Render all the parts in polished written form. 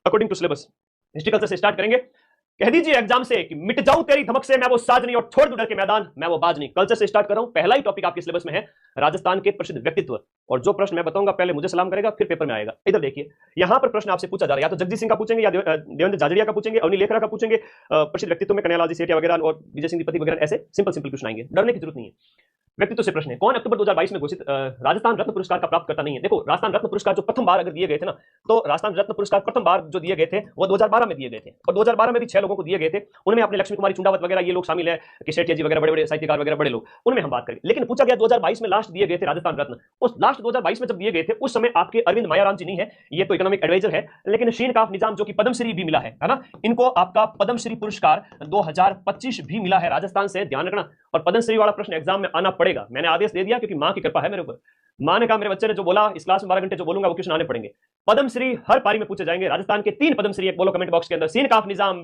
According to syllabus. History culture से start करेंगे। कह दीजिए एग्जाम से कि मिट जाऊं तेरी धमक से, मैं वो साज नहीं और छोड़ दूं डर के मैदान, मैं वो बाज नहीं। कल्चर से स्टार्ट कर रहा हूं। पहला ही टॉपिक आपके सिलेबस में है राजस्थान के प्रसिद्ध व्यक्तित्व, और जो प्रश्न मैं बताऊंगा पहले मुझे सलाम करेगा फिर पेपर में आएगा। इधर देखिए, यहां पर प्रश्न आपसे पूछा जा रहा है, या तो जगजीत सिंह का पूछेंगे, या देवेंद्र झाझड़िया का पूछेंगे, अवनी लेखरा का पूछेंगे, प्रसिद्ध व्यक्तित्व में कन्हैयालाल जी सेठिया वगैरह और विजय सिंह दीपति वगैरह, ऐसे सिंपल सिंपल क्वेश्चन आएंगे, डरने की जरूरत नहीं है। व्यक्तित्व से प्रश्न है, कौन अक्टूबर 2022 में घोषित राजस्थान रत्न पुरस्कार का प्राप्त करता नहीं है। देखो, राजस्थान रत्न पुरस्कार जो प्रथम बार अगर दिए गए थे ना, तो राजस्थान रत्न पुरस्कार प्रथम बार जो दिए गए थे वो 2012 में दिए गए थे, और 2012 में भी 6 लोगों को दिए गए थे। उनमें अपने लक्ष्मी कुमारी चुंडावत वगैरह ये लोग शामिल है, कि सेठिया जी वगैरह, बड़े बड़े साहित्यकार वगैरह, बड़े लोग, उनमें हम बात करेंगे। लेकिन पूछा गया 2022 में लास्ट दिए गए थे राजस्थान रत्न, उस लास्ट 2022 में जब दिए गए थे उस समय आपके अरविंद मायाराम जी नहीं है, ये तो इकोनॉमिक एडवाइजर है, लेकिन शीन काफ निजाम जो कि पद्मश्री भी मिला है ना, इनको आपका पद्मश्री पुरस्कार 2025 भी मिला है राजस्थान से, ध्यान रखना। और पद्मश्री वाला प्रश्न एग्जाम में आना पड़ेगा, मैंने आदेश दे दिया क्योंकि मां की कृपा है मेरे ऊपर। मां ने कहा मेरे बच्चे ने जो बोला इस क्लास में 12 घंटे जो बोलूंगा वो क्वेश्चन आने पड़ेंगे। पद्मश्री हर पारी में पूछे जाएंगे। राजस्थान के 3 पद्मश्री एक बोलो कमेंट बॉक्स के अंदर, सीन काफ निजाम,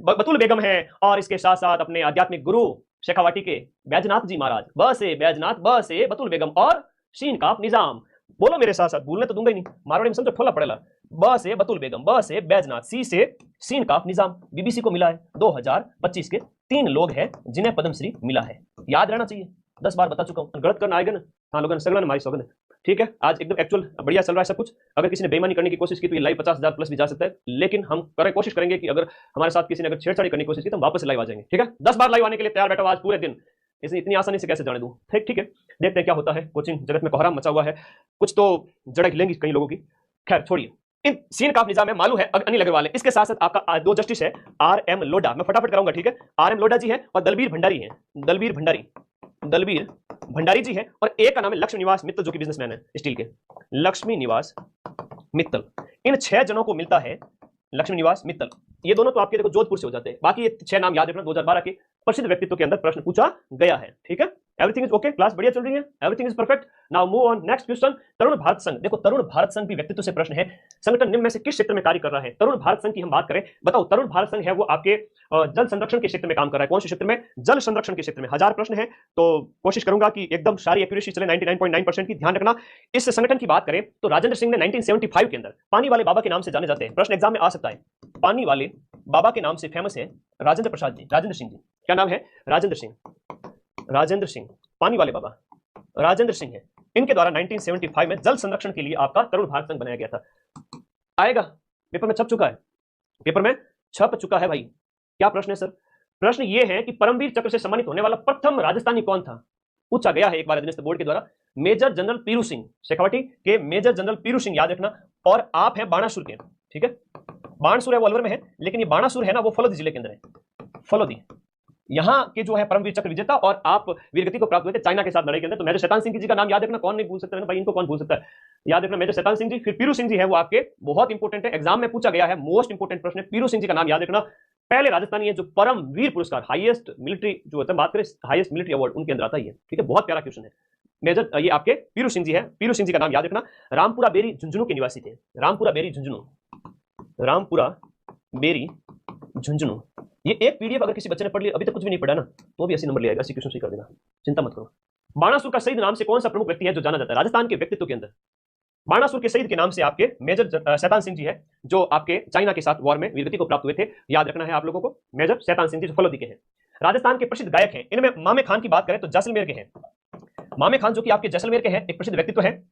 बतुल बेगम है, और इसके साथ साथ अपने आध्यात्मिक गुरु शेखावाटी के बैजनाथ जी महाराज, ब से बैजनाथ, ब से बतुल बेगम और सीन काफ निजाम। बोलो मेरे साथ साथ, भूलने तो दूंगा ही नहीं, मारवाड़ी में समझो ठोला पड़ेगा। ब से बतुल बेगम, ब से बैजनाथ, सी से सीन काफ निजाम। बीबीसी को मिला है 2025 के 3 लोग हैं जिन्हें पद्मश्री मिला है, याद रहना चाहिए। 10 बार बता चुका हूं, गलत करना आएगा ना, हाँ लोगों ने सगला ने हमारी सौगंध है। ठीक है, आज एकदम एक्चुअल बढ़िया चल रहा है सब कुछ। अगर किसी ने बेईमानी करने की कोशिश की तो ये लाइव 50,000 प्लस भी जा सकता है, लेकिन हम कोशिश करेंगे कि अगर हमारे साथ किसी ने अगर छेड़छाड़ी करने की कोशिश की तो हम वापस लाइव आ जाएंगे। ठीक है, 10 बार लाइव आने के लिए तैयार बैठा हुआ आज पूरे दिन, इसे इतनी आसानी से कैसे जाने दूं। ठीक है, देखते हैं क्या होता है। कोचिंग जगत में कोहराम मचा हुआ है, कुछ तो जड़ हिलेंगी कई लोगों की। खैर छोड़िए, इन सीन काफ निजाम में मालूम है अनिल अग्रवाल है, इसके साथ साथ आपका 2 जस्टिस है RM लोढ़ा, मैं फटाफट कराऊंगा। ठीक है, RM लोढ़ा जी है और दलबीर भंडारी है, दलबीर भंडारी जी है, और एक का नाम है लक्ष्मी निवास मित्तल जो कि बिजनेसमैन है स्टील के, लक्ष्मी निवास मित्तल। इन 6 जनों को मिलता है लक्ष्मी निवास मित्तल। ये दोनों तो आपके देखो जोधपुर से हो जाते हैं, बाकी ये 6 नाम याद रखना, 2012 के प्रसिद्ध व्यक्तित्व के अंदर प्रश्न पूछा गया है। ठीक है, एवरीथिंग इज ओके, क्लास बढ़िया चल रही है, everything is perfect. Now move on next question. Tarun Bharat Sangh, देखो तरुण भारत संघ भी व्यक्तित्व से प्रश्न है। संगठन निम्न में से किस क्षेत्र में कार्य कर रहा है। तरुण भारत संघ की हम बात करें, बताओ तरुण भारत संघ है वो आपके जल संरक्षण के क्षेत्र में काम कर रहा है। कौन से क्षेत्र में, जल संरक्षण के क्षेत्र में। 1000 प्रश्न है तो कोशिश करूंगा कि एकदम सारी एक्यूरेसी चले, 99.9% की। ध्यान रखना, इस संगठन की बात करें तो राजेंद्र सिंह ने 1975 के अंदर पानी वाले बाबा के नाम से जाने जाते हैं, प्रश्न एग्जाम में आ सकता है। पानी वाले बाबा के नाम से फेमस है राजेंद्र प्रसाद जी, राजेंद्र सिंह जी, क्या नाम है, राजेंद्र सिंह, पानी वाले बाबा राजेंद्र सिंह है। इनके द्वारा 1975 में जल संरक्षण के लिए आपका तरुण भारत संघ बनाया गया था। आएगा, पेपर में छप चुका है, पेपर में छप चुका है भाई। क्या प्रश्न है सर, प्रश्न ये है कि परमवीर चक्र से सम्मानित होने वाला प्रथम राजस्थानी कौन था, पूछा गया है एक बार अधीनस्थ बोर्ड के द्वारा। मेजर जनरल पीरू सिंह, शेखावाटी के मेजर जनरल पीरू सिंह, याद रखना। और आप है बाणासुर के, ठीक है, बाणसुर है वो अलवर में है, लेकिन ये बाणासुर है ना वो फलोदी जिले के अंदर है, फलोदी। यहाँ के जो है परमवीर चक्र विजेता, और आप वीरगति को प्राप्त हुए थे चाइना के साथ लड़ाई के अंदर। तो मेजर शैतान सिंह जी का नाम याद रखना, कौन नहीं भूल सकता है भाई, इनको कौन भूल सकता है, याद रखना मेजर शैतान सिंह जी। फिर पीरू सिंह जी है वो आपके बहुत इंपॉर्टेंट है, एग्जाम में पूछा गया है, मोस्ट इंपॉर्टेंट प्रश्न है, पीरू सिंह जी का नाम याद रखना। पहले राजस्थानी है जो परम वीर पुरस्कार, हाईएस्ट मिलिट्री जो होता है, बात करें हाईएस्ट मिलिट्री अवार्ड, उनके अंदर आता ही है। ठीक है, बहुत प्यारा क्वेश्चन है। मेजर ये आपके पीरू सिंह जी है, पीरू सिंह जी का नाम याद रखना। रामपुरा बेरी झुंझुनू के निवासी थे, रामपुरा बेरी झुंझुनू, रामपुरा बेरी झुंझुनू। ये एक पीडीएफ अगर किसी बच्चे ने पढ़ लिया, अभी तक कुछ भी नहीं पढ़ा ना, तो भी 80 नंबर ले आएगा, 80 क्वेश्चन सही कर देना, चिंता मत करो। बाणासुर का शहीद नाम से कौन सा प्रमुख व्यक्ति है जो जाना जाता है राजस्थान के व्यक्तित्व के अंदर। बाणासुर के शहीद के नाम से आपके मेजर शैतान सिंह जी है, जो आपके चाइना के साथ वॉर में वीरगति को प्राप्त हुए थे, याद रखना है आप लोगों को। मेजर शैतान सिंह जी जो फलोदी के हैं। राजस्थान के प्रसिद्ध गायक हैं, इनमें मामे खान की बात करें तो जैसलमेर के हैं, मामे खान जो कि आपके जैसलमेर के हैं, एक प्रसिद्ध व्यक्तित्व है।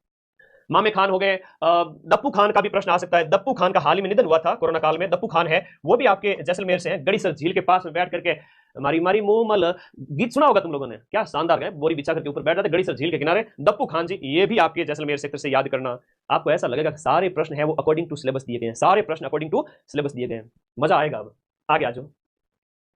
मामे खान हो गए, दप्पू खान का भी प्रश्न आ सकता है, दप्पू खान का हाल ही में निधन हुआ था कोरोना काल में, दप्पू खान है, वो भी आपके जैसलमेर से हैं। गड़ीसर झील के पास में बैठ करके मारी मारी मुंह मल, गीत सुना होगा तुम लोगों ने, क्या शानदार है, बोरी बिछा करके ऊपर बैठ जाते गड़ीसर झील के किनारे, दप्पू खान जी, ये भी आपके जैसलमेर सेक्टर से, याद करना। आपको ऐसा लगेगा सारे प्रश्न है वो अकॉर्डिंग टू सिलेबस दिए गए हैं, सारे प्रश्न अकॉर्डिंग टू सिलेबस दिए गए हैं, मजा आएगा। अब आगे आ जाओ।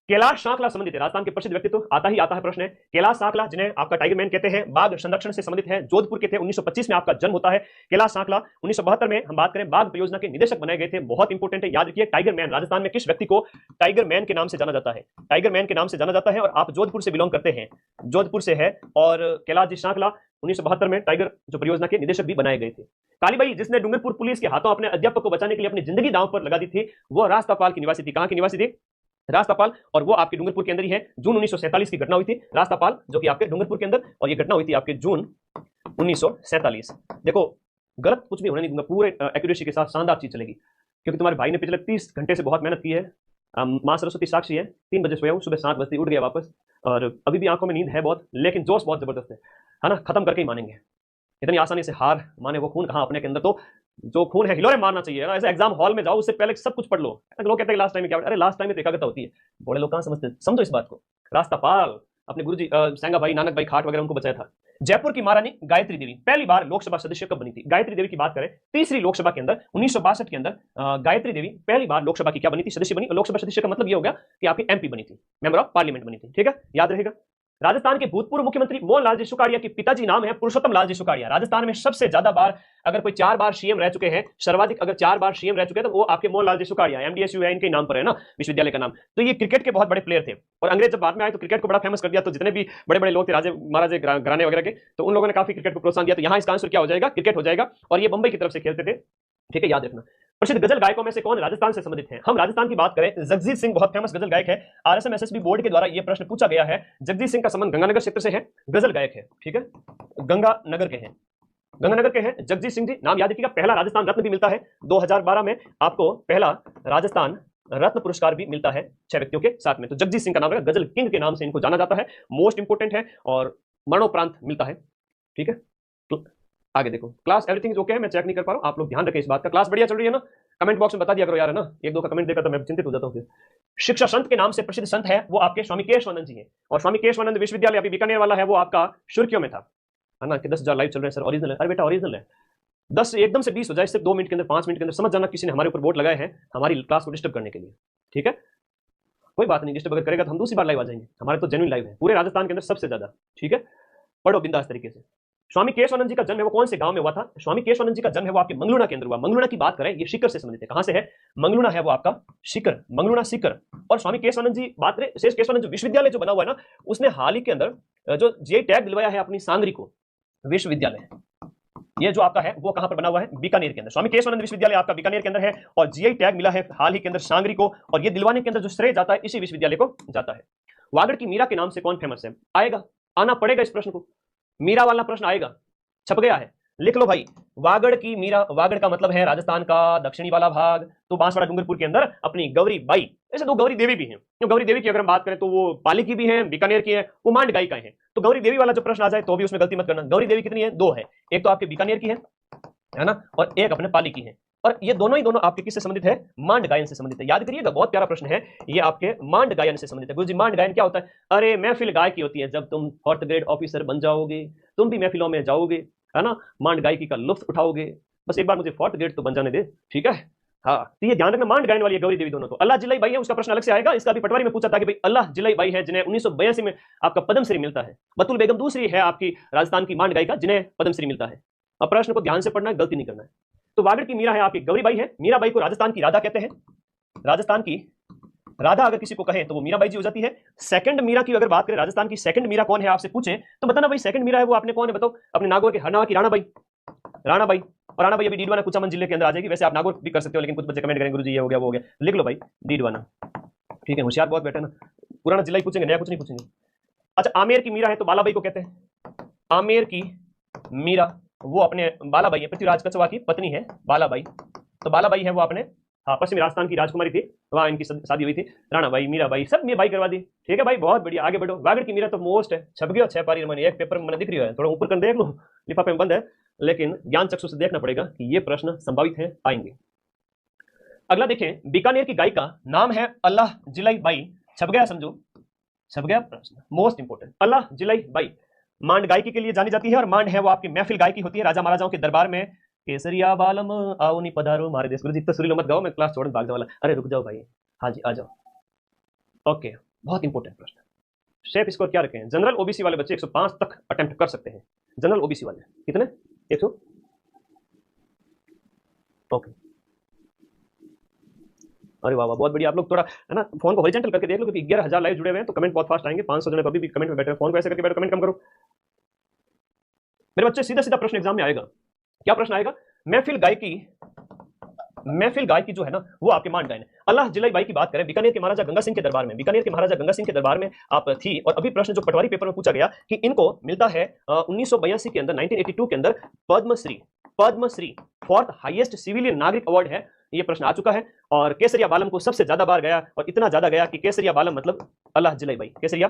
कैलाश सांकला संबंधित है, राजस्थान के प्रसिद्ध व्यक्तित्व, आता ही आता है प्रश्न है। कैलाश सांकला जिन्हें आपका टाइगर मैन कहते हैं, बाघ संरक्षण से संबंधित है, जोधपुर के थे, 1925 में आपका जन्म होता है। कैलाश सांकला 1972 में हम बात करें बाघ परियोजना के निदेशक बनाए गए थे, बहुत इंपॉर्टेंट है, याद रखिए। टाइगर मैन, राजस्थान में किस व्यक्ति को टाइगर मैन के नाम से जाना जाता है, टाइगर मैन के नाम से जाना जाता है, और आप जोधपुर से बिलोंग करते हैं, जोधपुर से है, और कैलाश जी सांकला 1972 में टाइगर जो परियोजना के निदेशक भी बनाए गए थे। कालीबाई जिसने डूंगरपुर पुलिस के हाथों अपने अध्यापक को बचाने के लिए अपनी जिंदगी दांव पर लगा दी थी, वो रास्तापाल की निवासी थी। कहां की निवासी थी, रास्तापाल, और वो आपके डूंगरपुर के अंदर ही है। जून 1947 की घटना हुई थी, रास्तापाल जो कि आपके डूंगरपुर के अंदर, और ये घटना हुई थी आपके जून 1947। देखो गलत कुछ भी होने नहीं दूंगा, पूरे एक्यूरेसी के साथ शानदार चीज चलेगी। क्योंकि तुम्हारे भाई ने पिछले 30 घंटे से बहुत मेहनत की है। माँ सरस्वती साक्षी है, 3 बजे सोया हूँ, सुबह 7 बजे उठ गया वापस, और अभी भी आंखों में नींद है बहुत, लेकिन जोश बहुत जबरदस्त है ना। खत्म करके ही मानेंगे, इतनी आसानी से हार माने वो खून कहाँ अपने के अंदर। तो जो खून है हिलोरे मारना चाहिए ना। ऐसे एग्जाम हॉल में जाओ, उससे पहले सब कुछ पढ़ लो। लोग कहते हैं लास्ट टाइम में क्या, अरे लास्ट टाइम में तो एकाग्रता होती है। बड़े लोग कहाँ समझते, समझो इस बात को। रास्ता पाल अपने गुरुजी सेंगा भाई, नानक भाई खाट वगैरह उनको बचाया था। जयपुर की महारानी गायत्री देवी पहली बार लोकसभा सदस्य कब बनी थी? गायत्री देवी की बात करें, तीसरी लोकसभा के अंदर 1962 के अंदर गायत्री देवी पहली बार लोकसभा की क्या बनी थी? सदस्य बनी। और लोकसभा सदस्य का मतलब ये हो गया कि आपकी एमपी बनी थी, मेंबर ऑफ पार्लियामेंट बनी थी। ठीक है, याद रहेगा। राजस्थान के भूतपूर्व मुख्यमंत्री मोहनलाल जी सुखाड़िया के पिताजी नाम है पुरुषोत्तम लाल जी सुखाड़िया। राजस्थान में सबसे ज्यादा बार अगर कोई 4 बार सीएम रह चुके हैं, सर्वाधिक अगर 4 बार सीएम रह चुके हैं, तो वो आपके मोहनलाल जी सुखाड़िया, एमडीएसयू है इनके नाम पर है ना, विश्वविद्यालय का नाम। तो ये क्रिकेट के बहुत बड़े प्लेयर थे, और अंग्रेज जब बाद में आए तो क्रिकेट को बड़ा फेमस कर दिया। तो जितने भी बड़े बड़े लोग थे, राजे महाराजे घराने वगैरह के, तो उन लोगों ने काफी क्रिकेट को प्रोत्साहन दिया। तो यहाँ इसका आंसर क्या हो जाएगा? क्रिकेट हो जाएगा। और ये बंबई की तरफ से खेलते थे। ठीक है, याद रखना। प्रसिद्ध गजल गायकों में से कौन राजस्थान से संबंधित हैं? हम राजस्थान की बात करें, जगजीत सिंह बहुत फेमस गजल गायक है। आरएसएम एसएसबी बोर्ड के द्वारा यह प्रश्न पूछा गया है। जगजीत सिंह का संबंध गंगानगर क्षेत्र से है, गजल गायक है। ठीक है, गंगानगर के हैं, गंगानगर के हैं जगजीत सिंह जी। नाम याद रखिएगा। पहला राजस्थान रत्न भी मिलता है 2012 में आपको, पहला राजस्थान रत्न पुरस्कार भी मिलता है 6 व्यक्तियों के साथ में। तो जगजीत सिंह का नाम है, गजल किंग के नाम से इनको जाना जाता है। मोस्ट इंपोर्टेंट है और मरणोपरांत मिलता है। ठीक है, तो आगे देखो। क्लास एवरीथिंग इज ओके है, मैं चेक नहीं कर पा रहा हूं, आप लोग ध्यान रखें इस बात का। क्लास बढ़िया चल रही है ना? कमेंट बॉक्स में बता दिया करो यार, है ना। 1-2 का कमेंट देखा तो मैं चिंतित हो जाता हूं। फिर शिक्षा संत के नाम से प्रसिद्ध संत है वो आपके स्वामी केशवानंद जी हैं। और स्वामी केशवानंद विश्वविद्यालय अभी बीकानेर वाला है, वो आपका शुर्कियों में था, है ना। कि 10,000 लाइव चल रहे हैं सर, ओरिजिनल है। अरे बेटा ओरिजिनल है। 10 एकदम से 20 हो जाए, सिर्फ 2 मिनट के अंदर, 5 मिनट के अंदर। समझ जाना किसी ने हमारे ऊपर वोट लगाए हैं हमारी क्लास को डिस्टर्ब करने के लिए। ठीक है, कोई बात नहीं, डिस्टर्ब अगर करेगा तो हम दूसरी बार लाइव आ जाएंगे। हमारे तो जेन्युइन लाइव है पूरे राजस्थान के अंदर सबसे ज्यादा। ठीक है, पढ़ो बिंदास तरीके से। स्वामी केशवानंद जी का जन्म है वो कौन से गांव में हुआ था? स्वामी केशवानंद जी का जन्म है वो आपके मंगलूना के अंदर हुआ। मंगलूना की बात करें, ये सीकर से संबंधित है। कहां से है? मंगलूना है वो आपका, सीकर, मंगलूना सीकर। और स्वामी केशवानंद जी बात करें, शेष केशवानंद जो विश्वविद्यालय जो बना हुआ है ना, उसने हाल ही के अंदर जो जीआई टैग दिलवाया है अपनी सांगरी को विश्वविद्यालय। ये जो आपका है वो कहां पर बना हुआ है? बीकानेर के अंदर। स्वामी केशवानंद विश्वविद्यालय आपका बीकानेर के अंदर है, और जीआई टैग मिला है हाल ही के अंदर सांगरी को, और ये दिलवाने के अंदर जो श्रेय जाता है इसी विश्वविद्यालय को जाता है। वागड़ की मीरा के नाम से कौन फेमस है? आएगा, आना पड़ेगा इस प्रश्न को, मीरा वाला प्रश्न आएगा, छप गया है, लिख लो भाई। वागड़ की मीरा, वागड़ का मतलब है राजस्थान का दक्षिणी वाला भाग। तो बांसवाड़ा डूंगरपुर के अंदर अपनी गौरी बाई, ऐसे 2 गौरी देवी भी हैं। तो गौरी देवी की अगर हम बात करें तो वो पाली की भी है, बीकानेर की है, वो मांड गायिका है। तो गौरी देवी वाला जो प्रश्न आ जाए तो भी उसमें गलती मत करना। गौरी देवी कितनी है? 2 है, एक तो आपके बीकानेर की है ना, और एक अपने पाली की है। और ये दोनों ही दोनों आपके किससे संबंधित है? मांड गायन से संबंधित है। याद करिएगा, बहुत प्यारा प्रश्न है ये, आपके मांड गायन से संबंधित है। गुरुजी मांड गायन क्या होता है? अरे महफिल गाय की होती है, जब तुम 4th ग्रेड ऑफिसर बन जाओगे तुम भी महफिलों में जाओगे, है ना, मांड गायकी का लुत्फ उठाओगे। बस एक बार मुझे 4th ग्रेड तो बन जाने दे, ठीक है। हाँ, तो ये ध्यान रखना, मांड गायन वाली है गौरी देवी दोनों। तो अल्लाह जिलाई बाई है, उसका प्रश्न अलग से आएगा। इसका भी पटवारी में पूछा था कि भाई अल्लाह जिलाई बाई है जिन्हें 1982 में आपका पद्मश्री मिलता है। बतुल बेगम दूसरी है आपकी राजस्थान की मांड गायिका जिन्हें पद्मश्री मिलता है। अब प्रश्न को ध्यान से पढ़ना है, गलती नहीं करना है। तो वागड़ की मीरा है आपकी गौरी बाई है। मीरा बाई को राजस्थान की राधा कहते हैं। राजस्थान की राधा अगर किसी को कहे तो वो मीरा बाई जी हो जाती है। सेकंड मीरा की अगर बात करें, राजस्थान की सेकंड मीरा कौन है आपसे पूछे तो बताना भाई, सेकंड मीरा है वो आपने कौन है बताओ? अपने नागौर के हरनावा की राणा बाई। राणा बाई, और राणा बाई अभी डीडवाना कुचामन जिले के अंदर आ जाएगी। वैसे आप नागौर भी कर सकते हो, लेकिन कुछ बच्चे कमेंट करेंगे गुरुजी ये हो गया वो हो गया, लिख लो भाई डीडवाना। ठीक है, होशियार बहुत बैठे ना, पुराना जिला ही पूछेंगे, नया कुछ नहीं पूछेंगे। अच्छा, आमेर की मीरा है तो बालाबाई को कहते हैं। आमेर की मीरा वो अपने बालाबाई है, पृथ्वीराज कछवा की पत्नी है बालाबाई। तो बालाबाई है वो अपने, हाँ, पश्चिमी राजस्थान की राजकुमारी थी, वहां इनकी शादी हुई थी। राणा बाई, मीरा बाई, सब में बाई करवा दी। ठीक है भाई, बहुत बढ़िया, आगे बढ़ो। वागड़ की मीरा तो मोस्ट है, छप गया 6 पारी मैंने, एक पेपर में मैंने दिख रही है, थोड़ा ऊपर कर देख लो, लिफाफे में बंद है, लेकिन ज्ञान चक्षु से देखना पड़ेगा कि ये प्रश्न संभावित है, आएंगे। अगला देखें, बीकानेर की गायिका नाम है अल्लाह जिलाई बाई। छप गया, समझो, छप गया प्रश्न, मोस्ट इंपोर्टेंट, अल्लाह जिलाई बाई। मांड गायकी के लिए जानी जाती है, और मांड है वो आपकी महफिल गायकी होती है राजा महाराजाओं के दरबार में। केसरिया बालम आओ नी पधारो मारे देश। गुरुजी इतना सुरीला मत गाओ, मैं क्लास छोड़ भाग जाने वाला। अरे रुक जाओ भाई, हाँ जी आ जाओ। ओके, बहुत इंपॉर्टेंट प्रश्न। शेफ स्कोर क्या रखें? जनरल ओबीसी वाले बच्चे 105 तक अटेम्प्ट कर सकते हैं। जनरल ओबीसी वाले कितने? 100। ओके, अरे वाह वाह, बहुत बढ़िया। आप लोग थोड़ा है ना फोन को हॉरिजॉन्टल करके देख लो, क्योंकि 11,000 लाइव जुड़े हुए हैं तो कमेंट बहुत फास्ट आएंगे। 500 जने कभी भी कमेंट में बैठे हैं, फोन को ऐसे करके बैठो, कमेंट कम करो मेरे बच्चे। सीधा सीधा प्रश्न एग्जाम में आएगा। क्या प्रश्न आएगा? महफिल गायकी, महफिल गायकी जो है ना वो आपके मान गायन है। अल्लाह जिलाई बाई की बात करें, बीकानेर के महाराजा गंगा सिंह के दरबार में, बीकानेर के महाराजा गंगा सिंह के दरबार में आप थी, और अभी प्रश्न जो पटवारी पेपर में पूछा गया कि इनको मिलता है 1982 के अंदर, 1982 के अंदर Padma Shri, Padma Shri fourth highest civilian नागरिक अवार्ड है। ये प्रश्न आ चुका है, और केसरिया बालम को सबसे ज्यादा बार गया, और इतना ज्यादा गया कि केसरिया बालम मतलब अल्लाह जिलाई बाई, केसरिया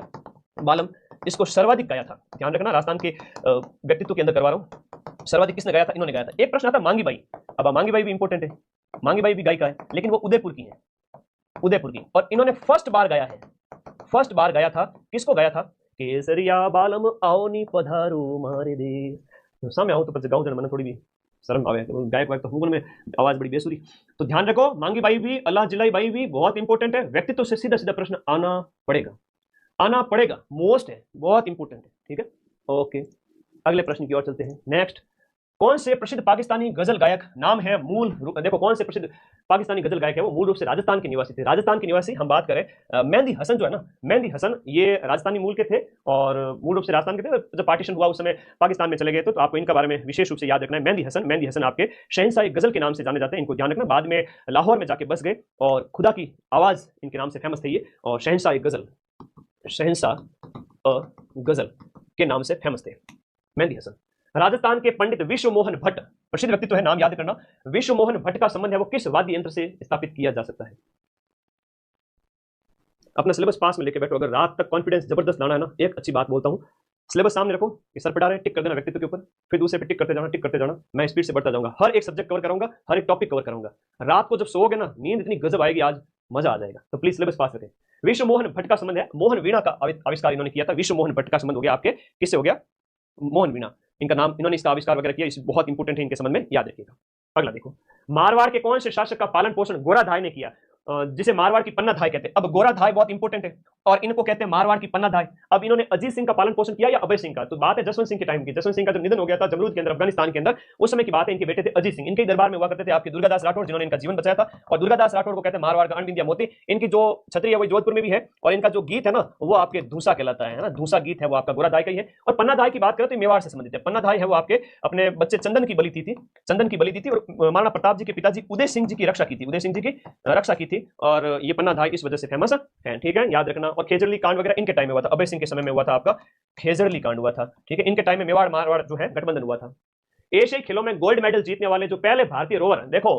बालम इसको सर्वाधिक गाया था। ध्यान रखना, राजस्थान के व्यक्तित्व के अंदर करवा रहा हूं, सर्वाधिक किसने गाया था? इन्होंने गाया था। एक प्रश्न आता मांगी बाई, अब मांगी बाई भी इंपॉर्टेंट है, मांगी बाई भी गायिका है, लेकिन वो उदयपुर की है, उदयपुर की, और इन्होंने फर्स्ट बार गाया है, फर्स्ट बार गाया था। किसको गाया था? केसरिया बालम आओ नी पधारो मारे देश। तो सामने आओ तो पर गाँव मैंने थोड़ी भी शर्म आवे, तो गायक वायक तो हूँ में आवाज बड़ी बेसुरी। तो ध्यान रखो, मांगी बाई भी, अल्लाह जिलाई बाई भी बहुत इंपॉर्टेंट है। व्यक्तित्व से सीधा सीधा प्रश्न आना पड़ेगा, आना पड़ेगा, मोस्ट है, बहुत इंपॉर्टेंट है। ठीक है, ओके, अगले प्रश्न की ओर चलते हैं। नेक्स्ट, कौन से प्रसिद्ध पाकिस्तानी गजल गायक नाम है मूल रूप, देखो कौन से प्रसिद्ध पाकिस्तानी गजल गायक है वो मूल रूप से राजस्थान के निवासी थे। राजस्थान के निवासी हम बात करें, मेहंदी हसन जो है ना, मेहंदी हसन ये राजस्थानी मूल के थे, और मूल रूप से राजस्थान के थे। जब पार्टीशन हुआ उस समय पाकिस्तान में चले गए, तो आपको इनका बारे में विशेष रूप से याद रखना है। मेहंदी हसन, मेहंदी हसन आपके शहंशाह गजल के नाम से जाने जाते हैं, इनको ध्यान रखना। बाद में लाहौर में जाके बस गए, और खुदा की आवाज इनके नाम से फेमस थे ये, और शहंशाह गजल, शहंशाह गजल के नाम से फेमस थे मेहंदी हसन। राजस्थान के पंडित विश्व मोहन भट्ट, प्रसिद्ध व्यक्तित्व है, नाम याद करना। विश्व मोहन भट्ट का संबंध है वो किस वाद्य यंत्र से स्थापित किया जा सकता है? अपना सिलेबस पास में लेके बैठो, अगर रात तक कॉन्फिडेंस जबरदस्त लाना है ना, एक अच्छी बात बोलता हूं, सिलेबस सामने रखो, कि सर पढ़ा रहे, टिक कर देना व्यक्तित्व के ऊपर, फिर दूसरे पे टिक करते जाना, टिक करते जाना। मैं स्पीड से बढ़ता जाऊंगा, हर एक सब्जेक्ट कवर करूंगा, हर एक टॉपिक कवर करूंगा। रात को जब सोओगे ना, नींद इतनी गजब आएगी, आज मजा आ जाएगा। तो प्लीज सिलेबस पास रखें। विश्व मोहन भट्ट का संबंध है, मोहन वीणा का आविष्कार इन्होंने किया था। विश्व मोहन भट्ट का संबंध हो गया आपके, किससे हो गया? मोहन वीणा, इनका नाम, इन्होंने इसका आविष्कार वगैरह किया, इस बहुत इंपॉर्टेंट है, इनके संबंध में याद रखिएगा। अगला देखो, मारवाड़ के कौन से शासक का पालन पोषण गोराधाय ने किया? जिसे मारवाड़ की पन्नाधाय कहते हैं। अब गोराधाय बहुत इंपॉर्टेंट है, और इनको कहते हैं मारवाड़ की पन्नाधाय। अब इन्होंने अजीत सिंह का पालन पोषण किया या अभय सिंह का? तो बात है जसवंत सिंह के टाइम की। जसवंत सिंह का जब निधन हो गया था जमरूद के अंदर, अफगानिस्तान के अंदर, उस समय की बात है। इनके बेटे थे अजीत सिंह, इनके दरबार में हुआ करते थे आपके दुर्गादास राठौड़, जिन्होंने इनका जीवन बचाया था। और दुर्गादास राठौड़ को कहते हैं मारवाड़ का अणबिंदिया मोती। इनकी जो छतरी है वो जोधपुर में भी है, और इनका जो गीत है ना वो आपके धूसा कहलाता है ना, धूसा गीत है वो आपका गोराधाय का ही है। और पन्नाधाय की बात करें तो मेवाड़ से संबंधित है। पन्नाधाय है वो आपके अपने बच्चे चंदन की बलि दी थी, चंदन की बलि दी थी, और महाराणा प्रताप जी के पिताजी उदय सिंह जी की रक्षा की थी, उदय सिंह जी की रक्षा की थी, और ये पन्नाधाय इस वजह से फेमस है। ठीक है, याद रखना। और खेजरली कांड वगैरह इनके टाइम में हुआ था, अभय सिंह के समय में हुआ था आपका खेजरली कांड हुआ था। ठीक है, इनके टाइम में मेवाड़ मारवाड़ जो है गठबंधन हुआ था। एशियाई खेलों में गोल्ड मेडल जीतने वाले जो पहले भारतीय रोवर, देखो